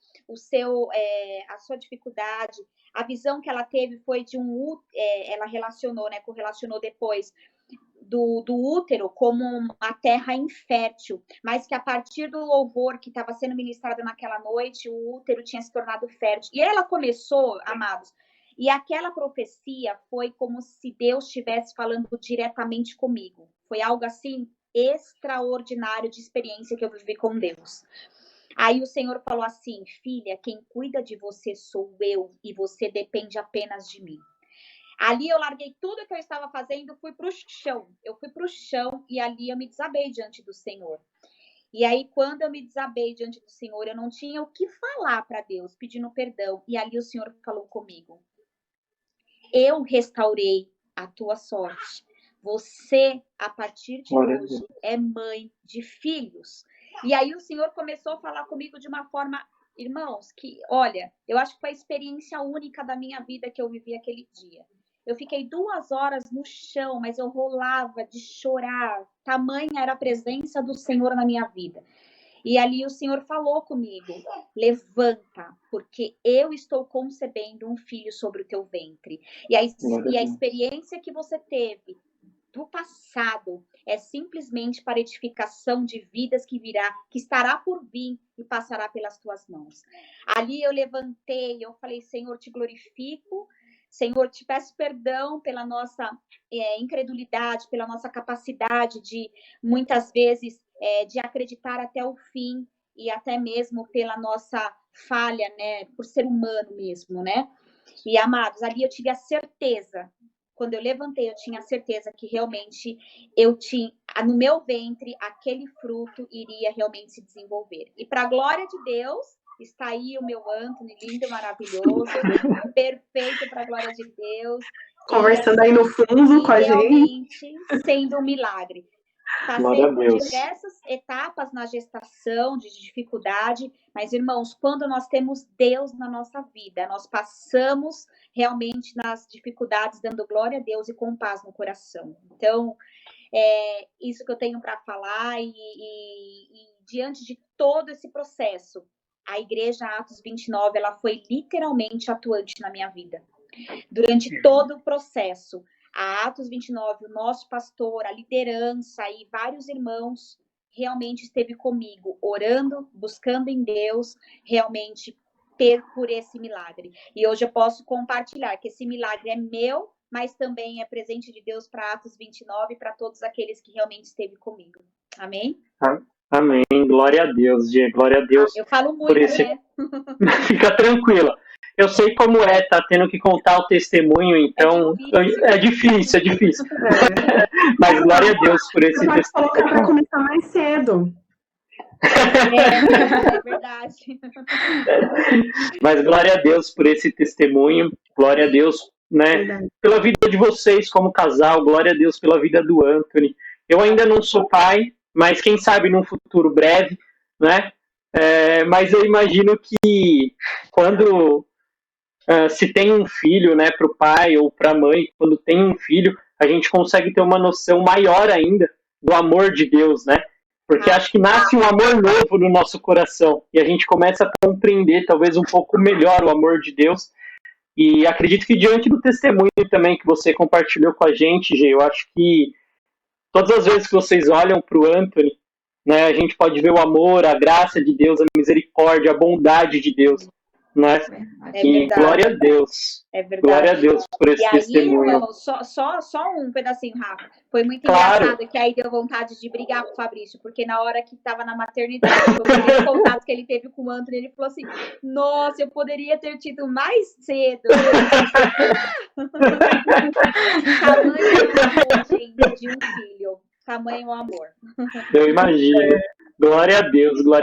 Speaker 2: a sua dificuldade. A visão que ela teve foi de ela correlacionou depois do útero como uma terra infértil, mas que a partir do louvor que estava sendo ministrado naquela noite, o útero tinha se tornado fértil. E ela começou, amados, e aquela profecia foi como se Deus estivesse falando diretamente comigo. Foi algo assim extraordinário de experiência que eu vivi com Deus. Aí o Senhor falou assim, filha, quem cuida de você sou eu e você depende apenas de mim. Ali eu larguei tudo que eu estava fazendo, fui para o chão. Eu fui para o chão e ali eu me desabei diante do Senhor. E aí, quando eu me desabei diante do Senhor, eu não tinha o que falar para Deus, pedindo perdão. E ali o Senhor falou comigo. Eu restaurei a tua sorte. Você, a partir de hoje, é mãe de filhos. E aí o Senhor começou a falar comigo de uma forma, irmãos, que, olha, eu acho que foi a experiência única da minha vida que eu vivi aquele dia. Eu fiquei 2 horas no chão, mas eu rolava de chorar. Tamanha era a presença do Senhor na minha vida. E ali o Senhor falou comigo: levanta, porque eu estou concebendo um filho sobre o teu ventre. E a experiência que você teve do passado é simplesmente para edificação de vidas que virá, que estará por vir e passará pelas tuas mãos. Ali eu levantei, eu falei: Senhor, te glorifico, Senhor, te peço perdão pela nossa incredulidade, pela nossa capacidade de, muitas vezes, de acreditar até o fim, e até mesmo pela nossa falha, né, por ser humano mesmo, né? E, amados, ali eu tive a certeza, quando eu levantei, eu tinha a certeza que realmente eu tinha, no meu ventre, aquele fruto iria realmente se desenvolver. E para a glória de Deus, está aí o meu Anthony, lindo, maravilhoso, perfeito para a glória de Deus.
Speaker 1: Conversando aí no fundo com a gente.
Speaker 2: Realmente sendo um milagre. Passei por diversas etapas na gestação, de dificuldade, mas, irmãos, quando nós temos Deus na nossa vida, nós passamos realmente nas dificuldades, dando glória a Deus e com paz no coração. Então, isso que eu tenho para falar, e diante de todo esse processo, a igreja Atos 29, ela foi literalmente atuante na minha vida. Durante todo o processo, a Atos 29, o nosso pastor, a liderança e vários irmãos realmente esteve comigo, orando, buscando em Deus, realmente por esse milagre. E hoje eu posso compartilhar que esse milagre é meu, mas também é presente de Deus para Atos 29 e para todos aqueles que realmente esteve comigo. Amém?
Speaker 4: Amém. Glória a Deus, Gê. Glória a Deus.
Speaker 2: Eu falo muito, né?
Speaker 4: Fica tranquila. Eu sei como tá tendo que contar o testemunho, então é difícil. Mas glória a Deus por esse testemunho.
Speaker 1: Colocar para começar mais cedo.
Speaker 2: É verdade.
Speaker 4: Mas glória a Deus por esse testemunho, glória a Deus, né, pela vida de vocês como casal, glória a Deus pela vida do Anthony. Eu ainda não sou pai, mas quem sabe num futuro breve, né? Mas eu imagino que quando se tem um filho, né, para o pai ou para a mãe, quando tem um filho, a gente consegue ter uma noção maior ainda do amor de Deus, né? Porque acho que nasce um amor novo no nosso coração e a gente começa a compreender talvez um pouco melhor o amor de Deus. E acredito que diante do testemunho também que você compartilhou com a gente, Gê, eu acho que todas as vezes que vocês olham para o Anthony, né, a gente pode ver o amor, a graça de Deus, a misericórdia, a bondade de Deus. Né? E glória a Deus.
Speaker 2: É verdade.
Speaker 4: Glória a Deus por esse testemunho.
Speaker 2: Irmão, só um pedacinho, Rafa. Foi muito engraçado que aí deu vontade de brigar com o Fabrício, porque na hora que estava na maternidade, o primeiro contato que ele teve com o Anthony, ele falou assim: nossa, eu poderia ter tido mais cedo. Tamanho amor, gente, de um filho. Tamanho amor.
Speaker 4: Eu imagino. Glória a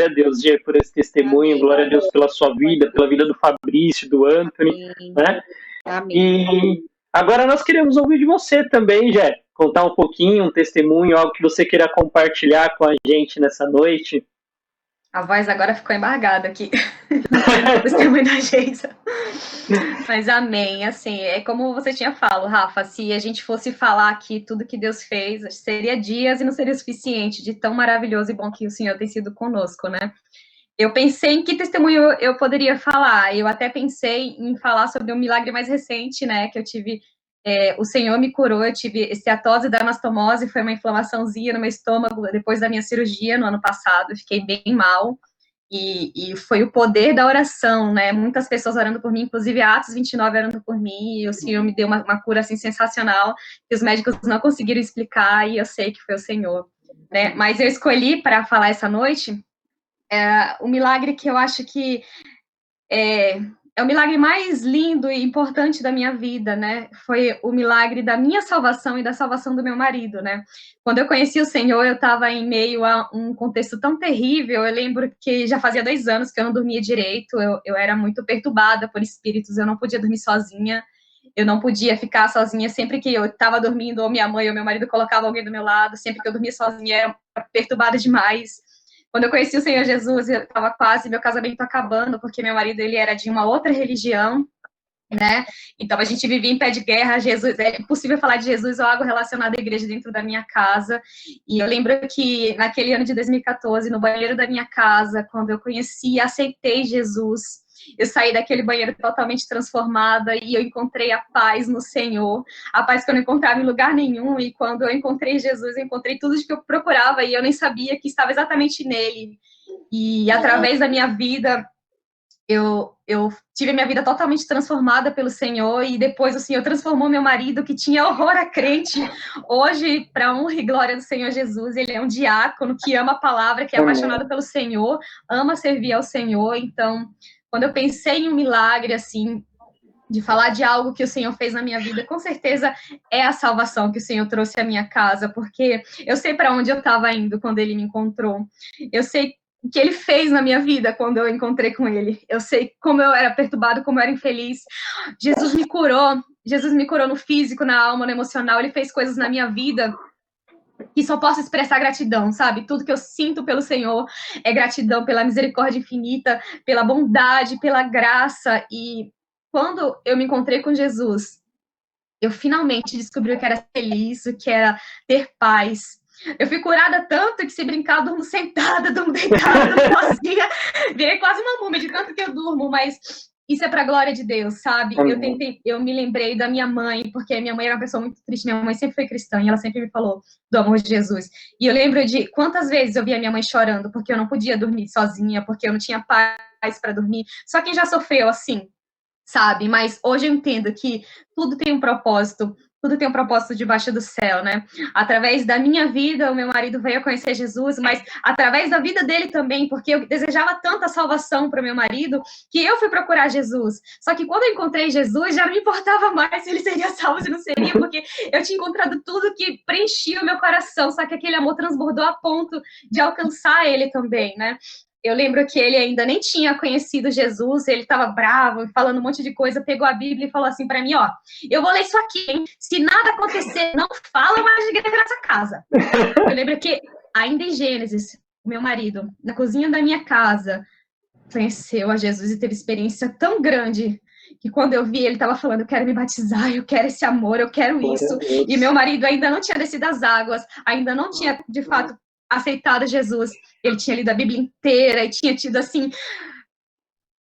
Speaker 4: Deus, Gê, por esse testemunho. Amém. Glória a Deus pela sua vida, pela vida do Fabrício, do Anthony. Amém. Né?
Speaker 2: Amém.
Speaker 4: E agora nós queremos ouvir de você também, Gê. Contar um pouquinho, um testemunho, algo que você queira compartilhar com a gente nessa noite.
Speaker 3: A voz agora ficou embargada aqui. O testemunho da gente. Mas amém, assim, é como você tinha falado, Rafa, se a gente fosse falar aqui tudo que Deus fez, seria dias e não seria suficiente de tão maravilhoso e bom que o Senhor tem sido conosco, né? Eu pensei em que testemunho eu poderia falar, eu até pensei em falar sobre um milagre mais recente, né, que eu tive, o Senhor me curou, eu tive esteatose da anastomose, foi uma inflamaçãozinha no meu estômago depois da minha cirurgia no ano passado, fiquei bem mal. E foi o poder da oração, né? Muitas pessoas orando por mim, inclusive a Atos 29 orando por mim, e o Senhor me deu uma cura assim sensacional, que os médicos não conseguiram explicar, e eu sei que foi o Senhor, né? Mas eu escolhi para falar essa noite o milagre que eu acho que é o milagre mais lindo e importante da minha vida, né? Foi o milagre da minha salvação e da salvação do meu marido, né? Quando eu conheci o Senhor, eu estava em meio a um contexto tão terrível. Eu lembro que já fazia 2 anos que eu não dormia direito. Eu era muito perturbada por espíritos. Eu não podia dormir sozinha. Eu não podia ficar sozinha. Sempre que eu estava dormindo, ou minha mãe ou meu marido colocava alguém do meu lado. Sempre que eu dormia sozinha, eu era perturbada demais. Quando eu conheci o Senhor Jesus, eu estava quase meu casamento acabando, porque meu marido ele era de uma outra religião, né? Então a gente vivia em pé de guerra. Jesus, é impossível falar de Jesus ou algo relacionado à igreja dentro da minha casa. E eu lembro que naquele ano de 2014, no banheiro da minha casa, quando eu conheci e aceitei Jesus, eu saí daquele banheiro totalmente transformada e eu encontrei a paz no Senhor, a paz que eu não encontrava em lugar nenhum. E quando eu encontrei Jesus, eu encontrei tudo que eu procurava e eu nem sabia que estava exatamente nele. E através da minha vida, eu tive a minha vida totalmente transformada pelo Senhor, e depois o Senhor transformou meu marido, que tinha horror a crente. Hoje, para honra e glória do Senhor Jesus, ele é um diácono que ama a palavra, que é apaixonado pelo Senhor, ama servir ao Senhor. Então, quando eu pensei em um milagre, assim, de falar de algo que o Senhor fez na minha vida, com certeza é a salvação que o Senhor trouxe à minha casa, porque eu sei para onde eu estava indo quando ele me encontrou. Eu sei o que ele fez na minha vida quando eu encontrei com ele. Eu sei como eu era perturbado, como eu era infeliz. Jesus me curou no físico, na alma, no emocional. Ele fez coisas na minha vida que só posso expressar gratidão, sabe? Tudo que eu sinto pelo Senhor é gratidão pela misericórdia infinita, pela bondade, pela graça. E quando eu me encontrei com Jesus, eu finalmente descobri o que era feliz, o que era ter paz. Eu fui curada tanto que, se brincar, eu durmo sentada, durmo deitada, durmo sozinha. Virei quase uma múmia de tanto que eu durmo, mas isso é para a glória de Deus, sabe? Eu me lembrei da minha mãe, porque minha mãe era uma pessoa muito triste. Minha mãe sempre foi cristã e ela sempre me falou do amor de Jesus. E eu lembro de quantas vezes eu via minha mãe chorando porque eu não podia dormir sozinha, porque eu não tinha paz para dormir. Só quem já sofreu assim, sabe? Mas hoje eu entendo que tudo tem um propósito debaixo do céu, né? Através da minha vida, o meu marido veio a conhecer Jesus, mas através da vida dele também, porque eu desejava tanta salvação para o meu marido, que eu fui procurar Jesus. Só que quando eu encontrei Jesus, já não me importava mais se ele seria salvo, se não seria, porque eu tinha encontrado tudo que preenchia o meu coração, só que aquele amor transbordou a ponto de alcançar ele também, né? Eu lembro que ele ainda nem tinha conhecido Jesus, ele estava bravo, falando um monte de coisa, pegou a Bíblia e falou assim para mim, ó, eu vou ler isso aqui, hein? Se nada acontecer, não fala mais de igreja nessa casa. Eu lembro que, ainda em Gênesis, meu marido, na cozinha da minha casa, conheceu a Jesus e teve experiência tão grande que quando eu vi, ele estava falando, eu quero me batizar, eu quero esse amor, eu quero isso. E meu marido ainda não tinha descido as águas, ainda não tinha, de fato, aceitado Jesus. Ele tinha lido a Bíblia inteira e tinha tido, assim,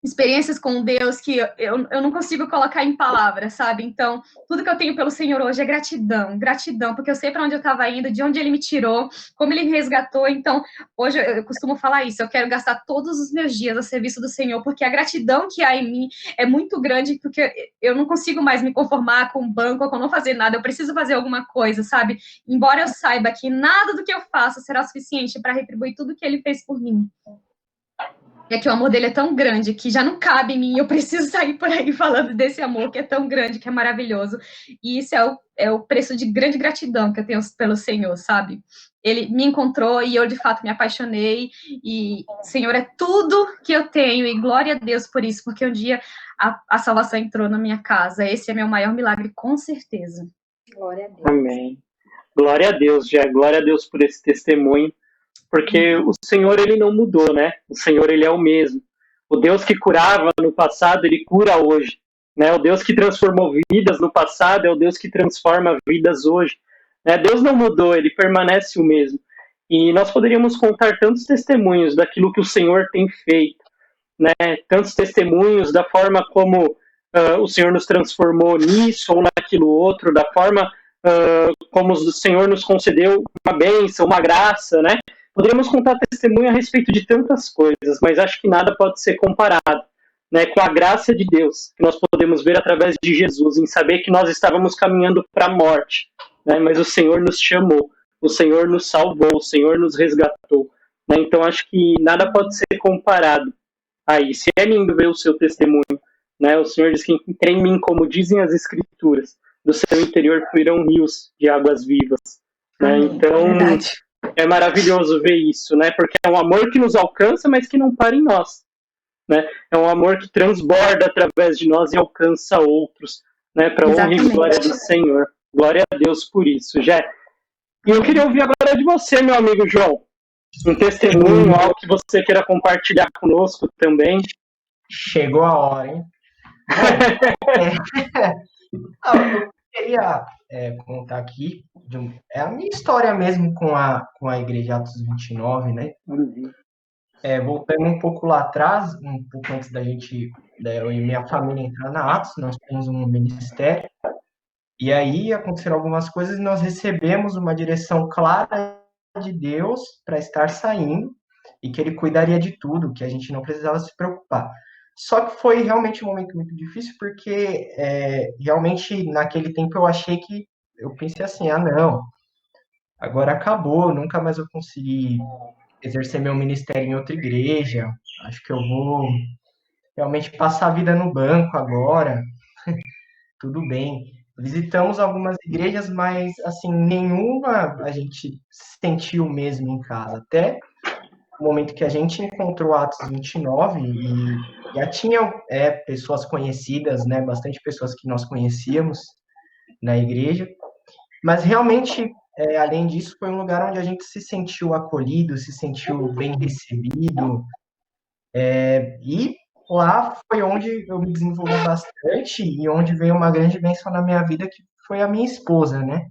Speaker 3: experiências com Deus que eu não consigo colocar em palavras, sabe? Então, tudo que eu tenho pelo Senhor hoje é gratidão, porque eu sei para onde eu estava indo, de onde Ele me tirou, como Ele me resgatou. Então, hoje eu costumo falar isso, eu quero gastar todos os meus dias a serviço do Senhor, porque a gratidão que há em mim é muito grande, porque eu não consigo mais me conformar com o banco ou com não fazer nada, eu preciso fazer alguma coisa, sabe? Embora eu saiba que nada do que eu faço será suficiente para retribuir tudo que Ele fez por mim. É que o amor dele é tão grande que já não cabe em mim, eu preciso sair por aí falando desse amor que é tão grande, que é maravilhoso. E isso é o preço de grande gratidão que eu tenho pelo Senhor, sabe? Ele me encontrou e eu, de fato, me apaixonei. E o Senhor é tudo que eu tenho. E glória a Deus por isso, porque um dia a salvação entrou na minha casa. Esse é meu maior milagre, com certeza.
Speaker 2: Glória a Deus.
Speaker 4: Amém. Glória a Deus, Jé. Glória a Deus por esse testemunho. Porque o Senhor, ele não mudou, né? O Senhor, ele é o mesmo. O Deus que curava no passado, ele cura hoje. Né? O Deus que transformou vidas no passado é o Deus que transforma vidas hoje. Né? Deus não mudou, ele permanece o mesmo. E nós poderíamos contar tantos testemunhos daquilo que o Senhor tem feito. Né? Tantos testemunhos da forma como o Senhor nos transformou nisso ou naquilo outro, da forma como o Senhor nos concedeu uma bênção, uma graça, né? Poderíamos contar testemunho a respeito de tantas coisas, mas acho que nada pode ser comparado, né, com a graça de Deus, que nós podemos ver através de Jesus, em saber que nós estávamos caminhando para a morte, né, mas o Senhor nos chamou, o Senhor nos salvou, o Senhor nos resgatou. Né, então acho que nada pode ser comparado a isso. É lindo ver o seu testemunho. Né, o Senhor diz que crê em mim, como dizem as Escrituras, do seu interior fluirão rios de águas vivas. Né, então... É maravilhoso ver isso, né? Porque é um amor que nos alcança, mas que não para em nós. Né? É um amor que transborda através de nós e alcança outros, né? Para honra e glória do Senhor. Glória a Deus por isso, Jé. E eu queria ouvir agora de você, meu amigo João. Um testemunho, algo que você queira compartilhar conosco também.
Speaker 5: Chegou a hora, hein? Eu queria contar aqui, é a minha história mesmo com a Igreja Atos 29, né? Voltando um pouco lá atrás, um pouco antes eu e minha família entrar na Atos, nós temos um ministério, e aí aconteceram algumas coisas e nós recebemos uma direção clara de Deus para estar saindo e que Ele cuidaria de tudo, que a gente não precisava se preocupar. Só que foi realmente um momento muito difícil, porque realmente naquele tempo eu pensei assim, não, agora acabou, nunca mais eu consegui exercer meu ministério em outra igreja, acho que eu vou realmente passar a vida no banco agora, tudo bem. Visitamos algumas igrejas, mas assim, nenhuma a gente sentiu mesmo em casa, até o momento que a gente encontrou Atos 29 e já tinha pessoas conhecidas, né, bastante pessoas que nós conhecíamos na igreja, mas realmente, além disso, foi um lugar onde a gente se sentiu acolhido, se sentiu bem recebido, e lá foi onde eu me desenvolvi bastante e onde veio uma grande bênção na minha vida, que foi a minha esposa, né?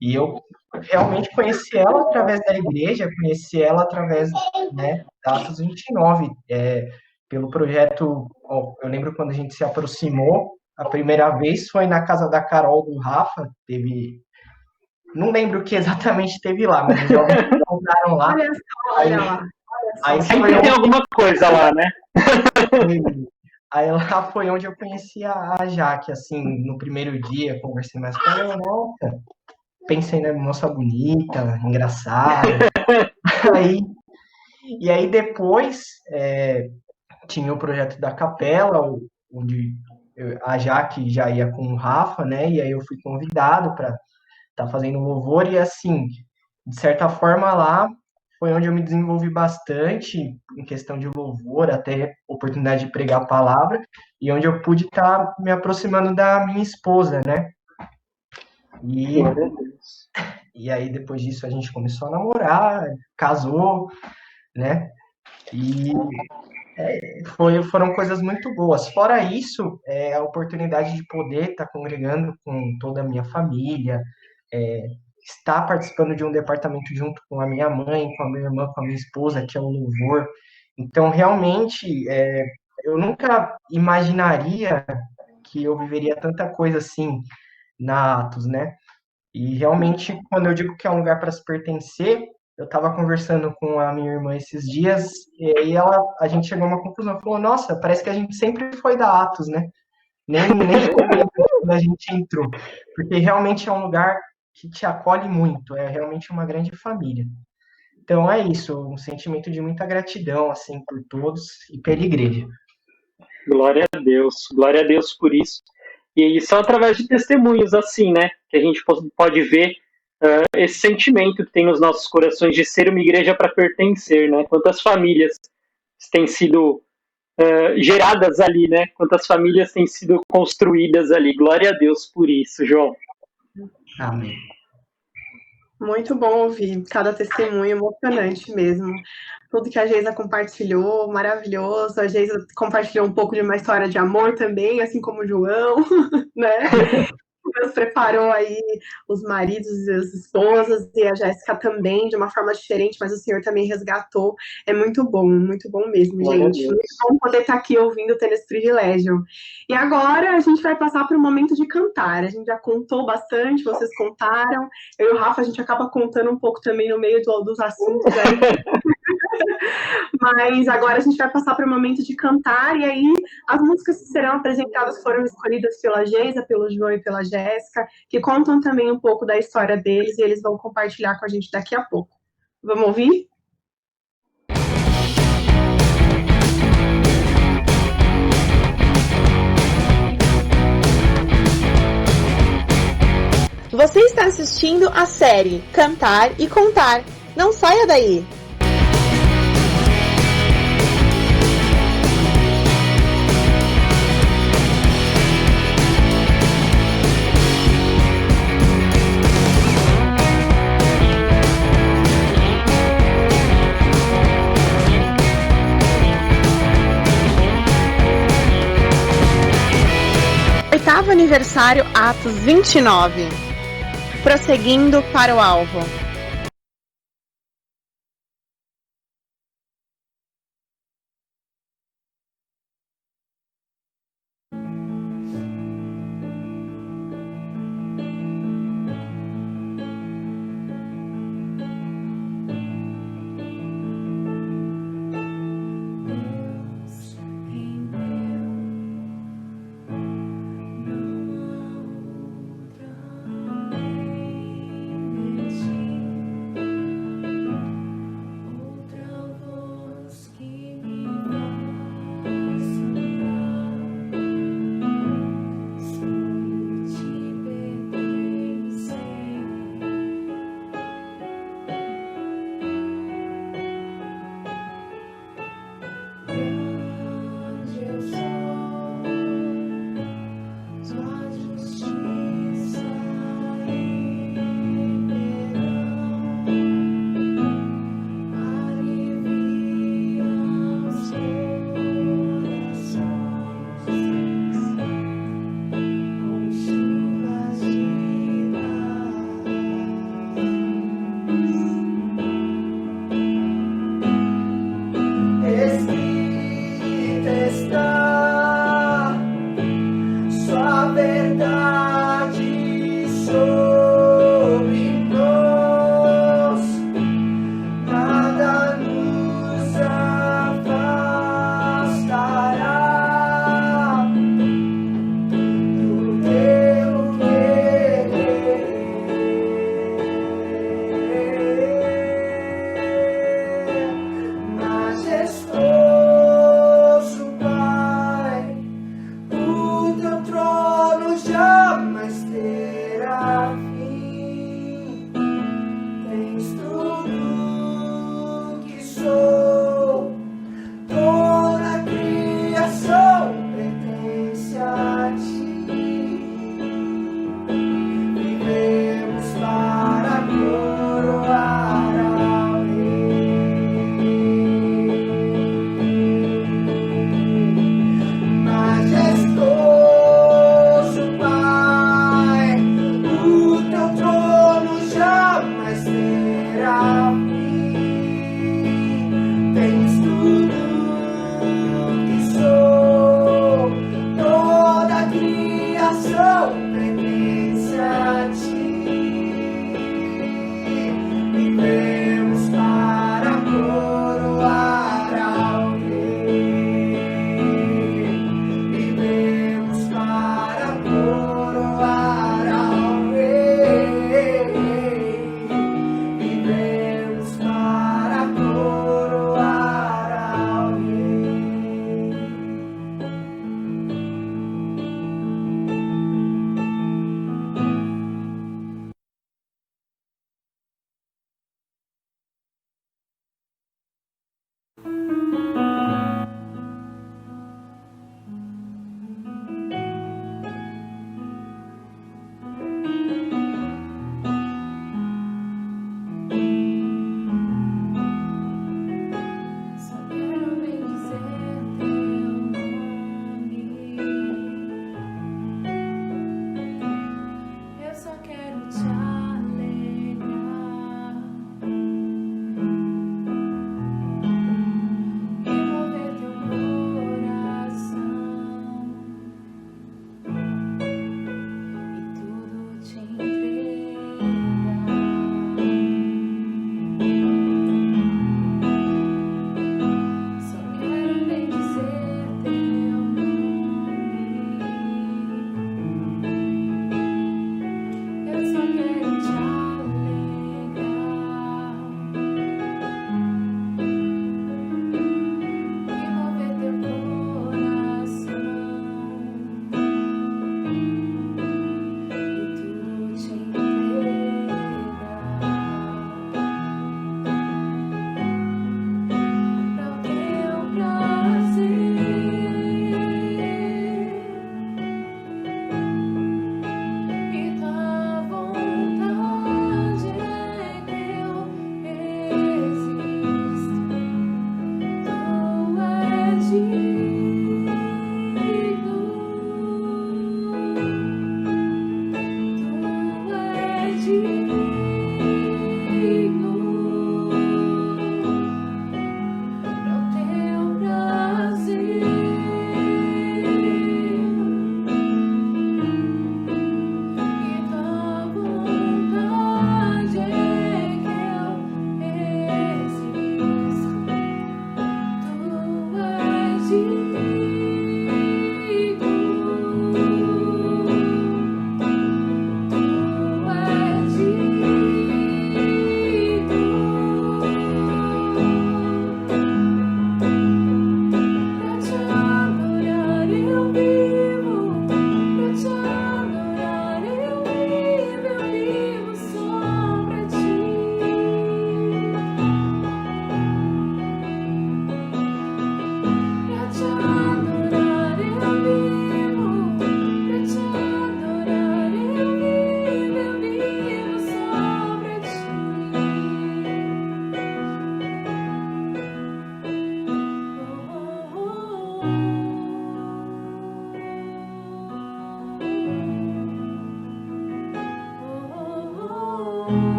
Speaker 5: E eu realmente conheci ela através da igreja, conheci ela através, né, da Atos 29, pelo projeto. Eu lembro quando a gente se aproximou, a primeira vez foi na casa da Carol, do Rafa, não lembro o que exatamente teve lá, mas os jovens encontraram lá.
Speaker 1: Olha lá.
Speaker 5: Aí
Speaker 4: sempre tem alguma coisa lá, né?
Speaker 5: Aí lá foi onde eu conheci a Jaque, assim, no primeiro dia, conversei mais com ela, nossa, pensei na moça bonita, engraçada. E aí depois tinha o projeto da capela, onde a Jaque já ia com o Rafa, né? E aí eu fui convidado para estar fazendo louvor, e assim, de certa forma lá foi onde eu me desenvolvi bastante em questão de louvor, até oportunidade de pregar a palavra, e onde eu pude estar me aproximando da minha esposa, né? E aí, depois disso, a gente começou a namorar, casou, né? E foram coisas muito boas. Fora isso, a oportunidade de poder estar congregando com toda a minha família, estar participando de um departamento junto com a minha mãe, com a minha irmã, com a minha esposa, que é o louvor. Então, realmente, eu nunca imaginaria que eu viveria tanta coisa assim na Atos, né? E realmente, quando eu digo que é um lugar para se pertencer, eu estava conversando com a minha irmã esses dias, e aí a gente chegou a uma conclusão, falou, nossa, parece que a gente sempre foi da Atos, né? Nem quando a gente entrou, porque realmente é um lugar que te acolhe muito, é realmente uma grande família. Então é isso, um sentimento de muita gratidão, assim, por todos e pela igreja.
Speaker 4: Glória a Deus por isso. E só através de testemunhos assim, né, que a gente pode ver esse sentimento que tem nos nossos corações de ser uma igreja para pertencer, né? Quantas famílias têm sido geradas ali, né? Quantas famílias têm sido construídas ali. Glória a Deus por isso, João.
Speaker 5: Amém.
Speaker 1: Muito bom ouvir cada testemunho, emocionante mesmo. Tudo que a Geisa compartilhou, maravilhoso. A Geisa compartilhou um pouco de uma história de amor também, assim como o João, né? Deus preparou aí os maridos e as esposas, e a Jéssica também, de uma forma diferente, mas o Senhor também resgatou. É muito bom mesmo, gente. Muito bom poder estar aqui ouvindo, tendo esse privilégio. E agora a gente vai passar para o momento de cantar. A gente já contou bastante, vocês contaram. Eu e o Rafa, a gente acaba contando um pouco também no meio dos assuntos aí. Mas agora a gente vai passar para o momento de cantar, e aí as músicas que serão apresentadas foram escolhidas pela Geisa, pelo João e pela Jéssica, que contam também um pouco da história deles, e eles vão compartilhar com a gente daqui a pouco. Vamos ouvir?
Speaker 6: Você está assistindo a série Cantar e Contar. Não saia daí! novo aniversário Atos 29. Prosseguindo para o alvo.
Speaker 7: Thank you.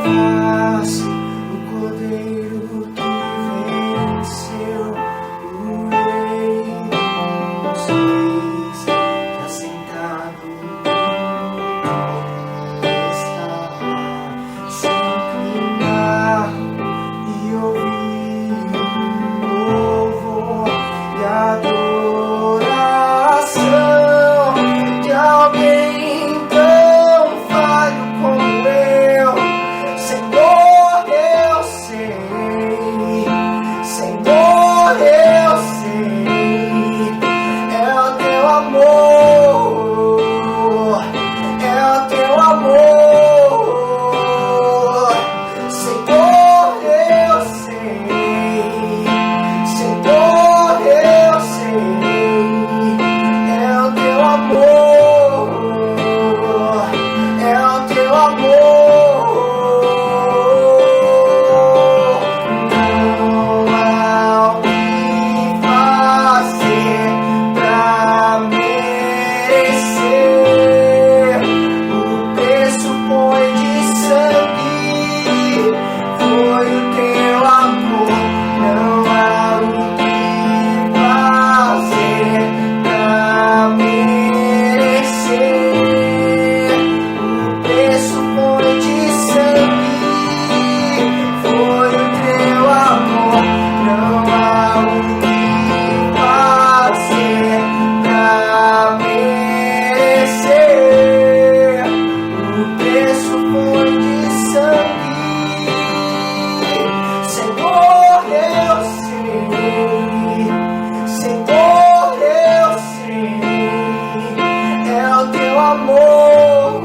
Speaker 7: faz o cordeiro que venceu, o rei dos reis, que assentado no trono estava, se inclinar e ouvir o louvor e a adoração de alguém tão falho como eu. Senhor, eu sei, Senhor, eu sei, é o teu amor, é o teu amor. Senhor, eu sei, Senhor, eu sei, é o teu amor, é o teu amor. Não há o que fazer pra merecer. O preço foi de sangue, foi o teu amor. Não há o que fazer pra merecer. O preço foi de sangue, foi o teu amor. Não há o que fazer pra merecer. O preço foi de sangue. Senhor, eu sei, Senhor, eu sei, é o teu amor,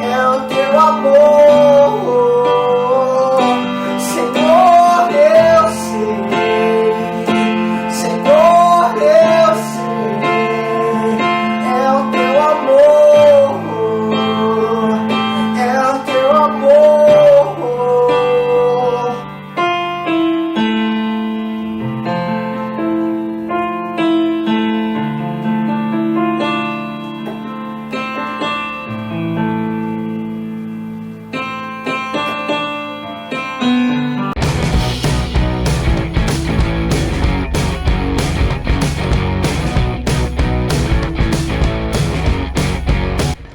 Speaker 7: é o teu amor. Senhor, eu sei, Senhor, eu sei, é o teu amor, é o teu amor.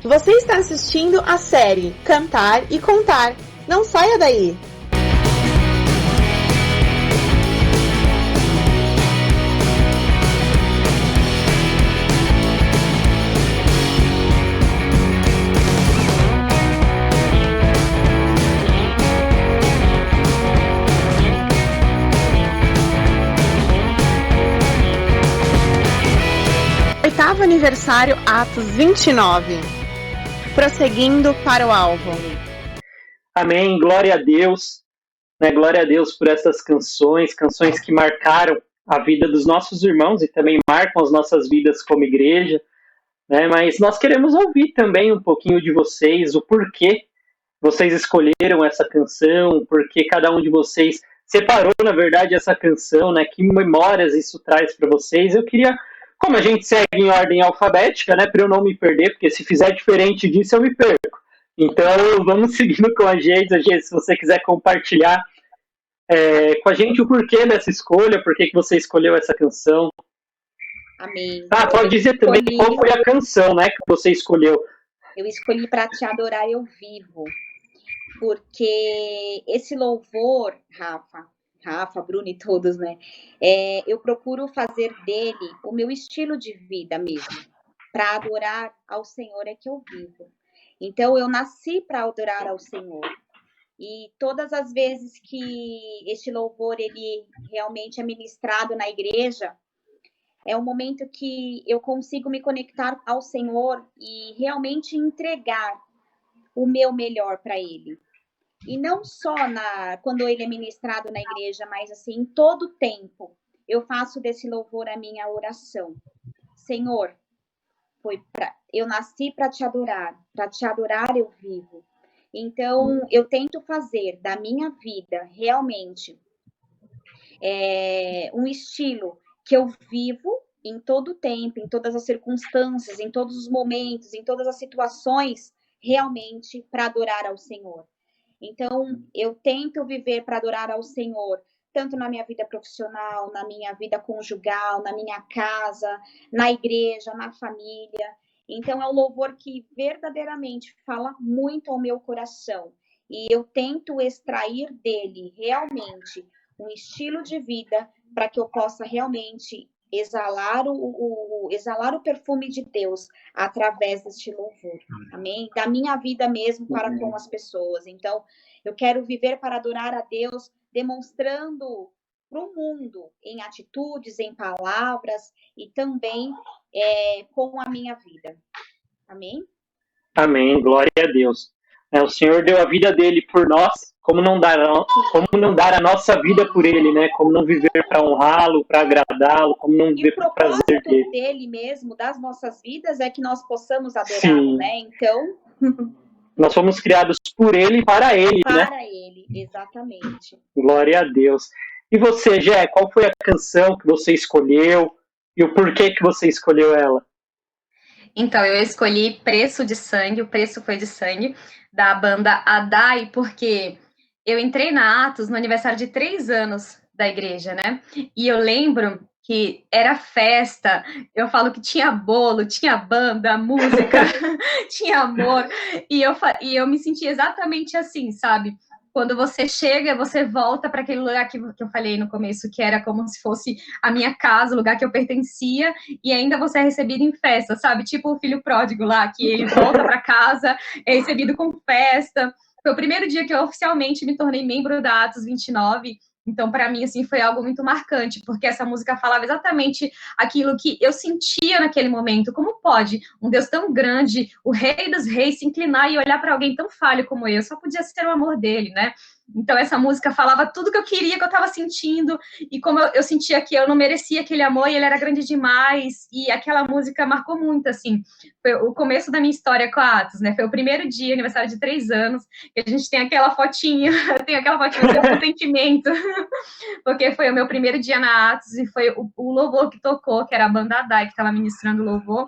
Speaker 6: Você está assistindo a série Cantar e Contar. Não saia daí! Oitavo aniversário Atos 29. Prosseguindo para o alvo.
Speaker 4: Amém, glória a Deus, né? Glória a Deus por essas canções, canções que marcaram a vida dos nossos irmãos e também marcam as nossas vidas como igreja, né? Mas nós queremos ouvir também um pouquinho de vocês, o porquê vocês escolheram essa canção, porque cada um de vocês separou, na verdade, essa canção, né? Que memórias isso traz para vocês. Eu queria, como a gente segue em ordem alfabética, né? Para eu não me perder, porque se fizer diferente disso eu me perco. Então, vamos seguindo com a Geisa. Geisa, se você quiser compartilhar com a gente o porquê dessa escolha, por que você escolheu essa canção.
Speaker 2: Amém.
Speaker 4: Ah, pode dizer também qual foi a canção, né, que você escolheu.
Speaker 2: Eu escolhi Pra Te Adorar Eu Vivo, porque esse louvor, Rafa, Bruno e todos, né? Eu procuro fazer dele o meu estilo de vida mesmo. Para adorar ao Senhor é que eu vivo. Então, eu nasci para adorar ao Senhor. E todas as vezes que este louvor ele realmente é ministrado na igreja, é um momento que eu consigo me conectar ao Senhor e realmente entregar o meu melhor para Ele. E não só quando ele é ministrado na igreja, mas assim, em todo tempo, eu faço desse louvor a minha oração. Senhor, eu nasci para te adorar eu vivo. Então, eu tento fazer da minha vida realmente um estilo que eu vivo em todo o tempo, em todas as circunstâncias, em todos os momentos, em todas as situações, realmente para adorar ao Senhor. Então, eu tento viver para adorar ao Senhor, tanto na minha vida profissional, na minha vida conjugal, na minha casa, na igreja, na família. Então, é um louvor que verdadeiramente fala muito ao meu coração. E eu tento extrair dele realmente um estilo de vida para que eu possa realmente exalar o perfume de Deus através deste louvor. Amém? Da minha vida mesmo para com as pessoas. Então, eu quero viver para adorar a Deus, demonstrando para o mundo em atitudes, em palavras e também com a minha vida. Amém?
Speaker 4: Amém, glória a Deus. O Senhor deu a vida dele por nós, como não dar a nossa vida por ele, né? Como não viver para honrá-lo, para agradá-lo, como não viver para o prazer dele.
Speaker 2: Dele mesmo, das nossas vidas, é que nós possamos adorá-lo, né? Então...
Speaker 4: Nós fomos criados por ele e para ele, né?
Speaker 2: Para ele, exatamente.
Speaker 4: Glória a Deus. E você, Gé, qual foi a canção que você escolheu e o porquê que você escolheu ela?
Speaker 3: Então, eu escolhi Preço de Sangue, o Preço Foi de Sangue, da banda Adai, porque eu entrei na Atos no aniversário de 3 anos da igreja, né? E eu lembro que era festa, eu falo que tinha bolo, tinha banda, música, tinha amor, e eu me senti exatamente assim, sabe? Quando você chega, você volta para aquele lugar que eu falei no começo, que era como se fosse a minha casa, o lugar que eu pertencia, e ainda você é recebido em festa, sabe? Tipo o filho pródigo lá, que ele volta para casa, é recebido com festa. Foi o primeiro dia que eu oficialmente me tornei membro da Atos 29, então, para mim, assim, foi algo muito marcante, porque essa música falava exatamente aquilo que eu sentia naquele momento. Como pode um Deus tão grande, o Rei dos Reis, se inclinar e olhar para alguém tão falho como eu? Só podia ser o amor dele, né? Então, essa música falava tudo que eu queria, que eu estava sentindo, e como eu sentia que eu não merecia aquele amor, e ele era grande demais, e aquela música marcou muito, assim. Foi o começo da minha história com a Atos, né? Foi o primeiro dia, aniversário de 3 anos, que a gente tem aquela fotinha, do sentimento, porque foi o meu primeiro dia na Atos, e foi o louvor que tocou, que era a banda Adai, que estava ministrando o louvor,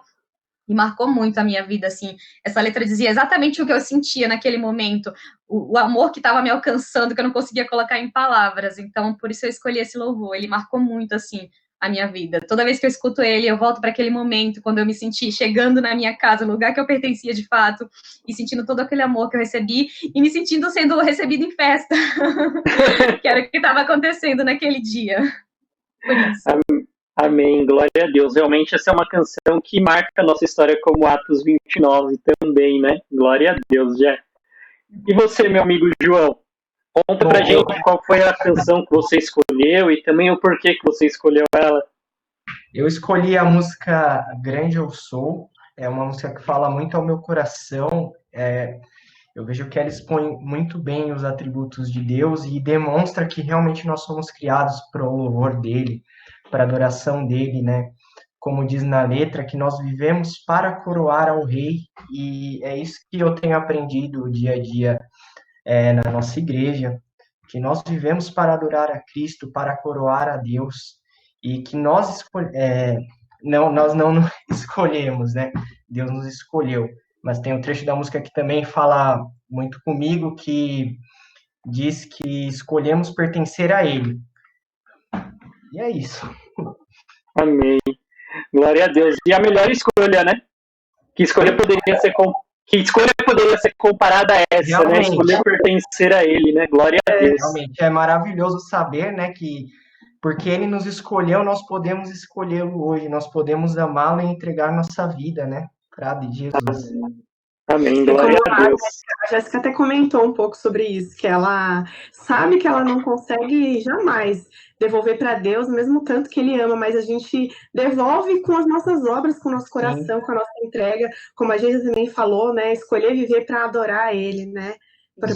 Speaker 3: e marcou muito a minha vida, assim. Essa letra dizia exatamente o que eu sentia naquele momento, o amor que estava me alcançando, que eu não conseguia colocar em palavras. Então, por isso eu escolhi esse louvor. Ele marcou muito, assim, a minha vida. Toda vez que eu escuto ele, eu volto para aquele momento, quando eu me senti chegando na minha casa, no lugar que eu pertencia de fato, e sentindo todo aquele amor que eu recebi, e me sentindo sendo recebida em festa, que era o que estava acontecendo naquele dia. Por isso.
Speaker 4: Amém, glória a Deus. Realmente essa é uma canção que marca a nossa história como Atos 29 também, né? Glória a Deus, Jé. E você, meu amigo João? Conta pra gente qual foi a canção que você escolheu e também o porquê que você escolheu ela.
Speaker 5: Eu escolhi a música Grande Eu Sou. É uma música que fala muito ao meu coração. Eu vejo que ela expõe muito bem os atributos de Deus e demonstra que realmente nós somos criados para o louvor dele, para a adoração dele, né? Como diz na letra, que nós vivemos para coroar ao Rei, e é isso que eu tenho aprendido dia a dia na nossa igreja, que nós vivemos para adorar a Cristo, para coroar a Deus, e que nós não escolhemos, né? Deus nos escolheu. Mas tem um trecho da música que também fala muito comigo, que diz que escolhemos pertencer a Ele. E é isso.
Speaker 4: Amém. Glória a Deus. E a melhor escolha, né? Que escolha poderia ser comparada a essa, realmente, né? Escolher pertencer a Ele, né? Glória a Deus.
Speaker 5: Realmente, é maravilhoso saber, né, que porque Ele nos escolheu, nós podemos escolhê-lo hoje, nós podemos amá-lo e entregar nossa vida, né? Para Jesus.
Speaker 4: Amém, glória a Deus.
Speaker 1: A Jéssica até comentou um pouco sobre isso, que ela sabe que ela não consegue jamais devolver para Deus, mesmo tanto que Ele ama, mas a gente devolve com as nossas obras, com o nosso coração, com a nossa entrega, como a Jéssica também falou, né? Escolher viver para adorar a Ele, né?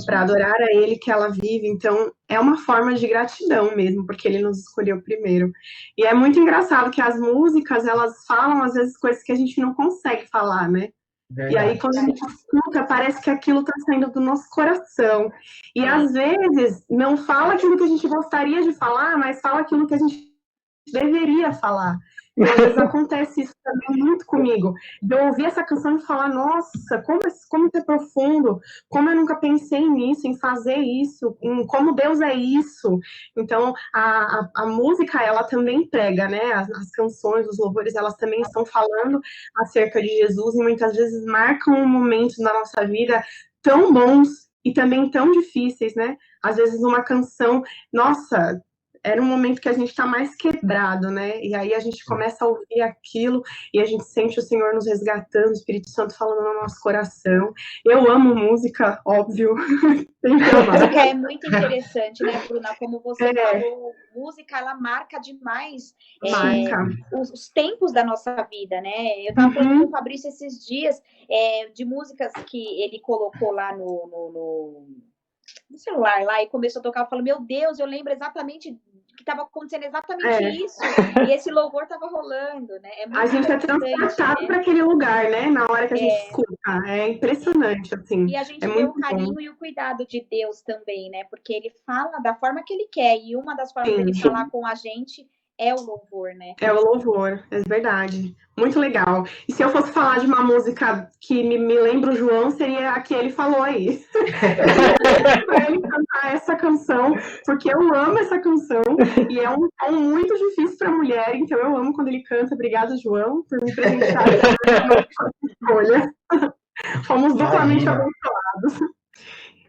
Speaker 1: Para adorar a Ele que ela vive. Então, é uma forma de gratidão mesmo, porque Ele nos escolheu primeiro. E é muito engraçado que as músicas, elas falam, às vezes, coisas que a gente não consegue falar, né? Verdade. E aí, quando a gente escuta, parece que aquilo está saindo do nosso coração. E, às vezes, não fala aquilo que a gente gostaria de falar, mas fala aquilo que a gente deveria falar. E às vezes acontece isso também muito comigo. De eu ouvir essa canção e falar, nossa, como isso é profundo, como eu nunca pensei nisso, em fazer isso, em como Deus é isso. Então, a música, ela também prega, né? As canções, os louvores, elas também estão falando acerca de Jesus e muitas vezes marcam momentos na nossa vida tão bons e também tão difíceis, né? Às vezes uma canção, nossa, era um momento que a gente está mais quebrado, né? E aí a gente começa a ouvir aquilo e a gente sente o Senhor nos resgatando, o Espírito Santo falando no nosso coração. Eu amo música, óbvio. Tem que
Speaker 2: A
Speaker 1: amar.
Speaker 2: música é muito interessante, né, Bruna? Como você falou, música, ela marca demais
Speaker 1: Marca.
Speaker 2: os tempos da nossa vida, né? Eu estava falando com o Fabrício esses dias de músicas que ele colocou lá no celular lá e começou a tocar. Eu falo, meu Deus, eu lembro exatamente que estava acontecendo exatamente isso. E esse louvor estava rolando, né? É muito
Speaker 1: A gente é transportado para aquele lugar, né? Na hora que a gente escuta. É impressionante, assim.
Speaker 2: E a gente
Speaker 1: é
Speaker 2: vê
Speaker 1: muito
Speaker 2: o carinho
Speaker 1: bom.
Speaker 2: e o cuidado de Deus também, né? Porque ele fala da forma que ele quer. E uma das formas dele falar com a gente é o louvor, né?
Speaker 1: É o louvor, é verdade. Muito legal. E se eu fosse falar de uma música que me lembra o João, seria a que ele falou aí. Para ele cantar essa canção, porque eu amo essa canção. E é um tom muito difícil para mulher, então eu amo quando ele canta. Obrigada, João, por me presentear com essa escolha. Fomos duplamente abençoados.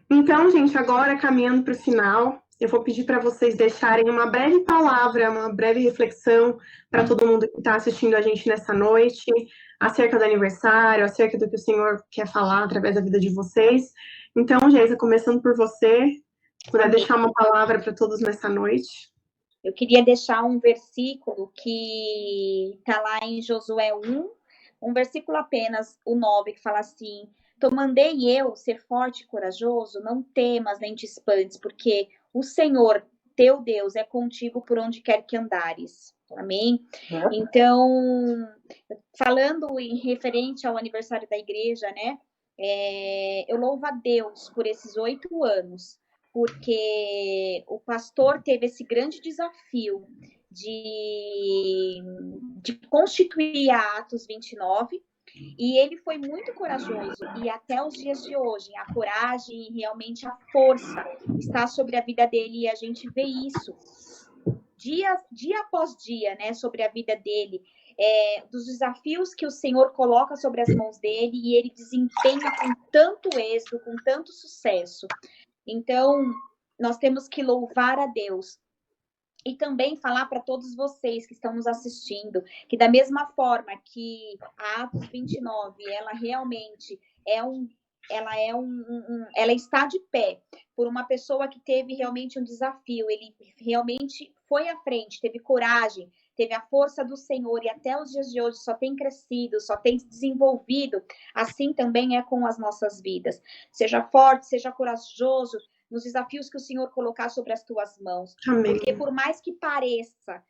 Speaker 1: Então, gente, agora caminhando para o final, eu vou pedir para vocês deixarem uma breve palavra, uma breve reflexão para todo mundo que está assistindo a gente nessa noite, acerca do aniversário, acerca do que o Senhor quer falar através da vida de vocês. Então, Geisa, começando por você, puder deixar uma palavra para todos nessa noite.
Speaker 2: Eu queria deixar um versículo que está lá em Josué 1, um versículo apenas, o 9, que fala assim: mandei eu ser forte e corajoso, não temas nem te espantes, porque o Senhor, teu Deus, é contigo por onde quer que andares. Amém? Então, falando em referente ao aniversário da igreja, né? Eu louvo a Deus por esses 8 anos, porque o pastor teve esse grande desafio de constituir a Atos 29, e ele foi muito corajoso, e até os dias de hoje, a coragem e realmente a força está sobre a vida dele, e a gente vê isso dia após dia, né, sobre a vida dele, dos desafios que o Senhor coloca sobre as mãos dele, e ele desempenha com tanto êxito, com tanto sucesso. Então, nós temos que louvar a Deus. E também falar para todos vocês que estão nos assistindo, que da mesma forma que a Atos 29, ela realmente ela está de pé por uma pessoa que teve realmente um desafio, ele realmente foi à frente, teve coragem, teve a força do Senhor, e até os dias de hoje só tem crescido, só tem se desenvolvido. Assim também é com as nossas vidas. Seja forte, seja corajoso nos desafios que o Senhor colocar sobre as tuas mãos.
Speaker 1: Amém.
Speaker 2: Porque por mais que pareça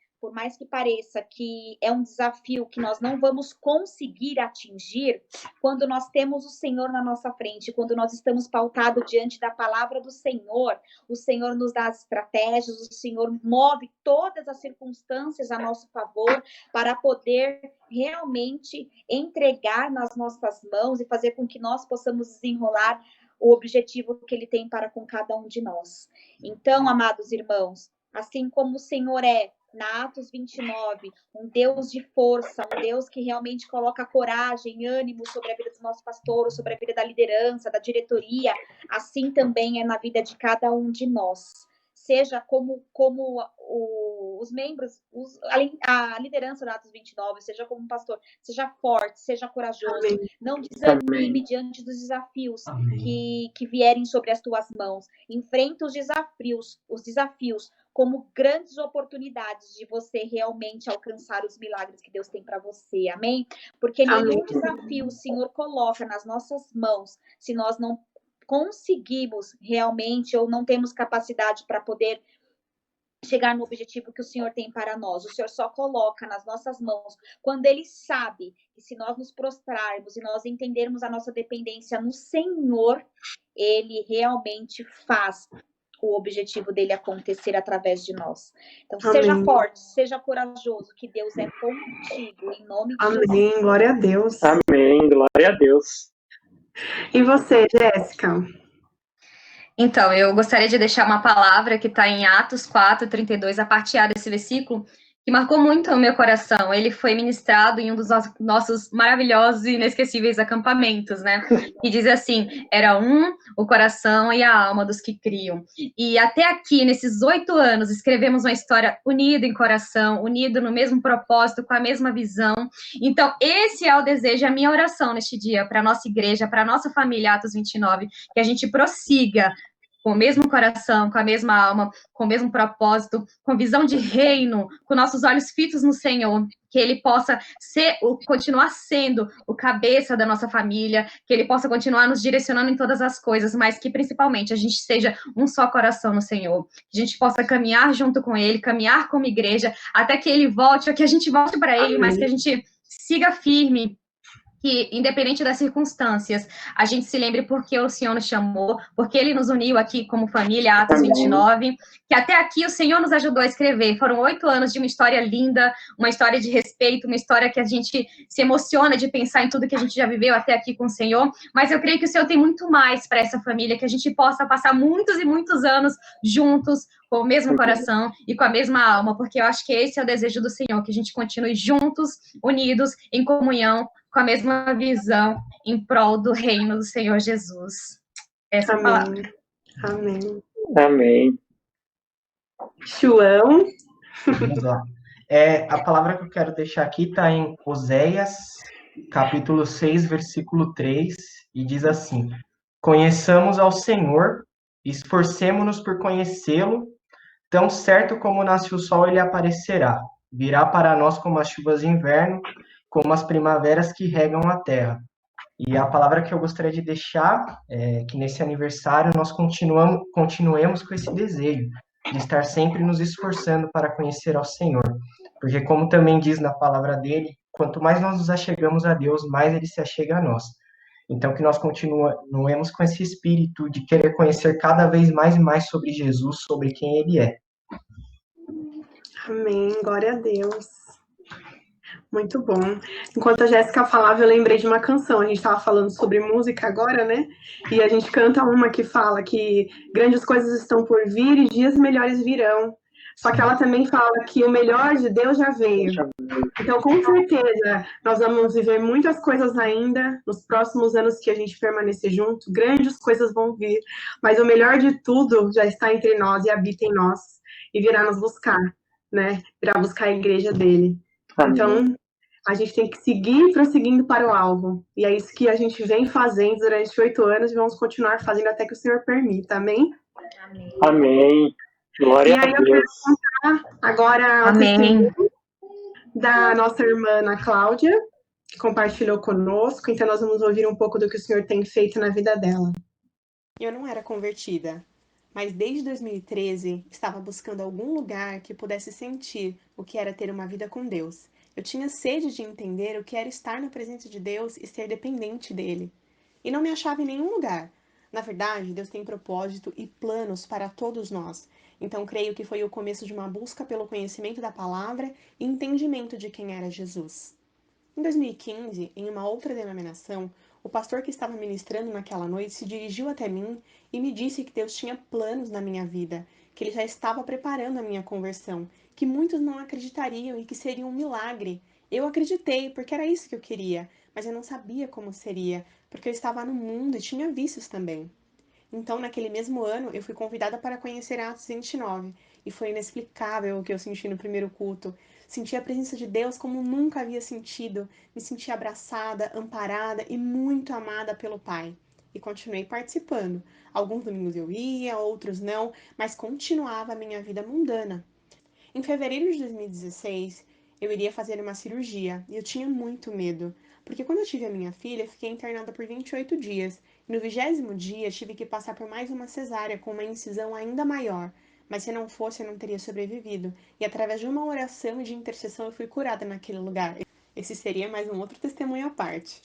Speaker 2: que é um desafio que nós não vamos conseguir atingir, quando nós temos o Senhor na nossa frente, quando nós estamos pautados diante da palavra do Senhor, o Senhor nos dá as estratégias, o Senhor move todas as circunstâncias a nosso favor para poder realmente entregar nas nossas mãos e fazer com que nós possamos desenrolar o objetivo que Ele tem para com cada um de nós. Então, amados irmãos, assim como o Senhor é, na Atos 29, um Deus de força, um Deus que realmente coloca coragem, ânimo sobre a vida dos nossos pastores, sobre a vida da liderança, da diretoria, assim também é na vida de cada um de nós. Seja como os membros, a liderança da Atos 29, seja como um pastor, seja forte, seja corajoso,
Speaker 1: Amém.
Speaker 2: não desanime diante dos desafios que vierem sobre as tuas mãos. Enfrenta os desafios como grandes oportunidades de você realmente alcançar os milagres que Deus tem para você, amém? Porque nenhum desafio o Senhor coloca nas nossas mãos se nós não conseguimos realmente ou não temos capacidade para poder chegar no objetivo que o Senhor tem para nós. O Senhor só coloca nas nossas mãos quando Ele sabe que se nós nos prostrarmos e nós entendermos a nossa dependência no Senhor, Ele realmente faz o objetivo dele acontecer através de nós. Então,
Speaker 1: Amém.
Speaker 2: seja forte, seja corajoso, que Deus é contigo, em nome de Jesus.
Speaker 1: Amém. Glória a Deus.
Speaker 4: Amém, glória a Deus.
Speaker 1: E você, Jéssica?
Speaker 3: Então, eu gostaria de deixar uma palavra que está em Atos 4:32, a parte A desse versículo, que marcou muito o meu coração. Ele foi ministrado em um dos nossos maravilhosos e inesquecíveis acampamentos, né? E diz assim: era o coração e a alma dos que criam. E até aqui, nesses 8 anos, escrevemos uma história unida em coração, unido no mesmo propósito, com a mesma visão. Então, esse é o desejo, a minha oração neste dia, para a nossa igreja, para a nossa família, Atos 29, que a gente prossiga com o mesmo coração, com a mesma alma, com o mesmo propósito, com visão de reino, com nossos olhos fitos no Senhor, que Ele possa continuar sendo o cabeça da nossa família, que Ele possa continuar nos direcionando em todas as coisas, mas que principalmente a gente seja um só coração no Senhor, que a gente possa caminhar junto com Ele, caminhar como igreja, até que Ele volte, ou que a gente volte para Ele, mas que a gente siga firme, que, independente das circunstâncias, a gente se lembre porque o Senhor nos chamou, porque Ele nos uniu aqui como família, Atos 29, que até aqui o Senhor nos ajudou a escrever. Foram 8 anos de uma história linda, uma história de respeito, uma história que a gente se emociona de pensar em tudo que a gente já viveu até aqui com o Senhor, mas eu creio que o Senhor tem muito mais para essa família, que a gente possa passar muitos e muitos anos juntos, com o mesmo coração e com a mesma alma, porque eu acho que esse é o desejo do Senhor, que a gente continue juntos, unidos, em comunhão, com a mesma visão, em prol do reino do Senhor Jesus. Essa
Speaker 1: Amém.
Speaker 3: palavra.
Speaker 1: Amém.
Speaker 4: Amém.
Speaker 1: João?
Speaker 5: Vamos lá. A palavra que eu quero deixar aqui está em Oséias, capítulo 6, versículo 3, e diz assim: conheçamos ao Senhor, esforcemo-nos por conhecê-lo, tão certo como nasce o sol, ele aparecerá. Virá para nós como as chuvas de inverno, como as primaveras que regam a terra. E a palavra que eu gostaria de deixar é que nesse aniversário nós continuemos com esse desejo de estar sempre nos esforçando para conhecer ao Senhor. Porque como também diz na palavra dele, quanto mais nós nos achegamos a Deus, mais ele se achega a nós. Então que nós continuemos com esse espírito de querer conhecer cada vez mais e mais sobre Jesus, sobre quem ele é.
Speaker 1: Amém. Glória a Deus. Muito bom. Enquanto a Jéssica falava, eu lembrei de uma canção. A gente estava falando sobre música agora, né? E a gente canta uma que fala que grandes coisas estão por vir e dias melhores virão. Só que ela também fala que o melhor de Deus já veio. Então, com certeza, nós vamos viver muitas coisas ainda nos próximos anos que a gente permanecer junto. Grandes coisas vão vir. Mas o melhor de tudo já está entre nós e habita em nós. E virá nos buscar, né? Virá buscar a igreja dele. Então, a gente tem que seguir prosseguindo para o alvo. E é isso que a gente vem fazendo durante 8 anos e vamos continuar fazendo até que o Senhor permita. Amém?
Speaker 2: Amém.
Speaker 4: Amém. Glória
Speaker 1: E aí
Speaker 4: a
Speaker 1: eu quero
Speaker 4: Deus.
Speaker 1: contar agora o
Speaker 3: Amém.
Speaker 1: testemunho da nossa irmã Ana Cláudia, que compartilhou conosco. Então nós vamos ouvir um pouco do que o Senhor tem feito na vida dela. Eu não era convertida, mas desde 2013 estava buscando algum lugar que pudesse sentir o que era ter uma vida com Deus. Eu tinha sede de entender o que era estar na presença de Deus e ser dependente dele. E não me achava em nenhum lugar. Na verdade, Deus tem propósito e planos para todos nós. Então, creio que foi o começo de uma busca pelo conhecimento da palavra e entendimento de quem era Jesus. Em 2015, em uma outra denominação, o pastor que estava ministrando naquela noite se dirigiu até mim e me disse que Deus tinha planos na minha vida, que ele já estava preparando a minha conversão, que muitos não acreditariam e que seria um milagre. Eu acreditei, porque era isso que eu queria, mas eu não sabia como seria, porque eu estava no mundo e tinha vícios também. Então, naquele mesmo ano, eu fui convidada para conhecer Atos 29, e foi inexplicável o que eu senti no primeiro culto. Senti a presença de Deus como nunca havia sentido, me senti abraçada, amparada e muito amada pelo Pai. E continuei participando. Alguns domingos eu ia, outros não, mas continuava a minha vida mundana. Em fevereiro de 2016, eu iria fazer uma cirurgia e eu tinha muito medo, porque quando eu tive a minha filha, fiquei internada por 28 dias e no 20º dia tive que passar por mais uma cesárea com uma incisão ainda maior, mas se não fosse eu não teria sobrevivido e através de uma oração e de intercessão eu fui curada naquele lugar. Esse seria mais um outro testemunho à parte.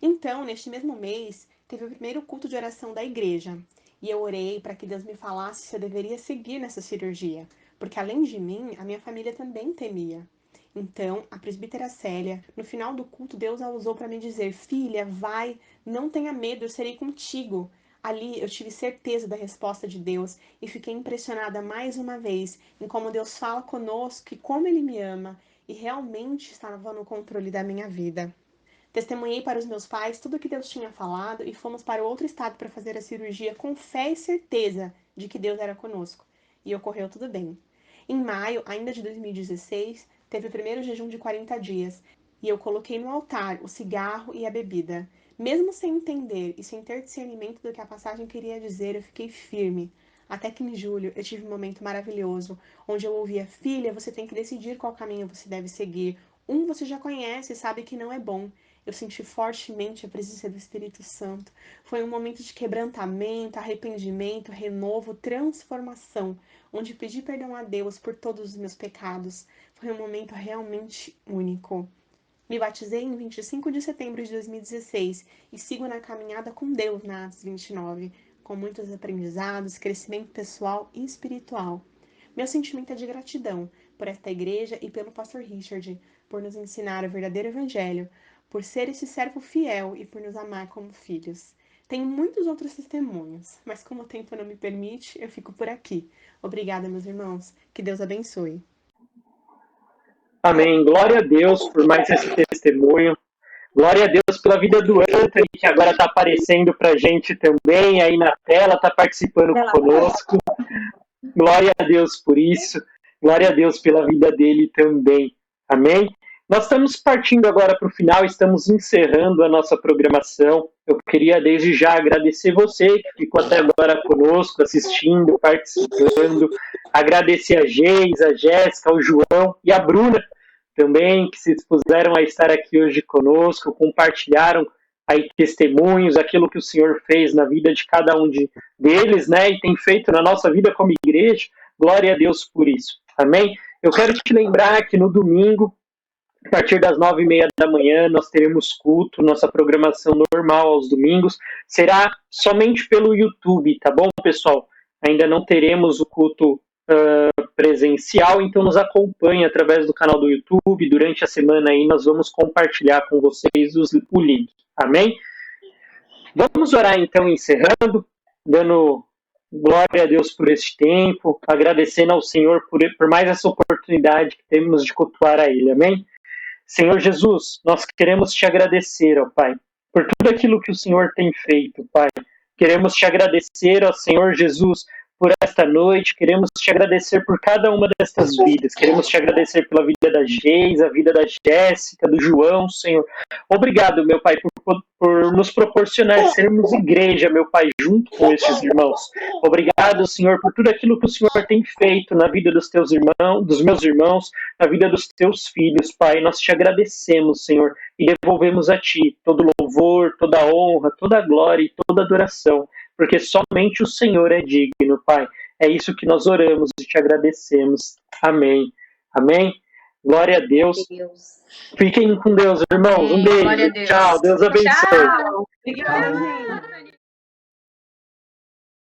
Speaker 1: Então, neste mesmo mês, teve o primeiro culto de oração da igreja.
Speaker 6: e eu orei para que Deus me falasse se eu deveria seguir nessa cirurgia, porque além de mim, a minha família também temia. Então, a presbítera Célia, no final do culto, Deus a usou para me dizer: filha, vai, não tenha medo, eu serei contigo. Ali eu tive certeza da resposta de Deus e fiquei impressionada mais uma vez em como Deus fala conosco e como Ele me ama e realmente estava no controle da minha vida. Testemunhei para os meus pais tudo o que Deus tinha falado e fomos para outro estado para fazer a cirurgia com fé e certeza de que Deus era conosco. E ocorreu tudo bem. Em maio, ainda de 2016, teve o primeiro jejum de 40 dias e eu coloquei no altar o cigarro e a bebida. Mesmo sem entender e sem ter discernimento do que a passagem queria dizer, eu fiquei firme. Até que em julho eu tive um momento maravilhoso, onde eu ouvia: filha, você tem que decidir qual caminho você deve seguir. Um você já conhece e sabe que não é bom. Eu senti fortemente a presença do Espírito Santo. Foi um momento de quebrantamento, arrependimento, renovo, transformação, onde pedi perdão a Deus por todos os meus pecados. Foi um momento realmente único. Me batizei em 25 de setembro de 2016 e sigo na caminhada com Deus na Atos 29, com muitos aprendizados, crescimento pessoal e espiritual. Meu sentimento é de gratidão por esta igreja e pelo pastor Richard, por nos ensinar o verdadeiro evangelho, por ser esse servo fiel e por nos amar como filhos. Tenho muitos outros testemunhos, mas como o tempo não me permite, eu fico por aqui. Obrigada, meus irmãos. Que Deus abençoe.
Speaker 4: Amém. Glória a Deus por mais esse testemunho. Glória a Deus pela vida do Anthony, que agora está aparecendo para a gente também aí na tela, está participando conosco. Glória a Deus por isso. Glória a Deus pela vida dele também. Amém? Nós estamos partindo agora para o final, estamos encerrando a nossa programação. Eu queria desde já agradecer você que ficou até agora conosco, assistindo, participando. Agradecer a Geis, a Jéssica, o João e a Bruna também, que se dispuseram a estar aqui hoje conosco, compartilharam aí testemunhos, aquilo que o Senhor fez na vida de cada um deles, né, e tem feito na nossa vida como igreja. Glória a Deus por isso. Amém? Eu quero te lembrar que no domingo, a partir das 9h30 da manhã, nós teremos culto, nossa programação normal aos domingos será somente pelo YouTube, tá bom, pessoal? Ainda não teremos o culto presencial, então nos acompanhe através do canal do YouTube. Durante a semana aí nós vamos compartilhar com vocês o link. Amém? Vamos orar então, encerrando, dando glória a Deus por este tempo, agradecendo ao Senhor por mais essa oportunidade que temos de cultuar a Ele. Amém? Senhor Jesus, nós queremos te agradecer, ó Pai, por tudo aquilo que o Senhor tem feito, Pai. Queremos te agradecer, ó Senhor Jesus, por esta noite, queremos te agradecer por cada uma destas vidas, queremos te agradecer pela vida da Geis, a vida da Jéssica, do João, Senhor. Obrigado, meu Pai, por nos proporcionar sermos igreja, meu Pai, junto com estes irmãos. Obrigado, Senhor, por tudo aquilo que o Senhor tem feito na vida dos teus irmãos, dos meus irmãos, na vida dos teus filhos, Pai. Nós te agradecemos, Senhor, e devolvemos a Ti todo louvor, toda honra, toda glória e toda adoração, porque somente o Senhor é digno, Pai. É isso que nós oramos e te agradecemos. Amém. Amém. Glória a Deus. Fiquem com Deus, irmãos. Um beijo.
Speaker 3: Glória a Deus.
Speaker 4: Tchau. Deus abençoe.
Speaker 3: Tchau.
Speaker 1: Obrigada, gente.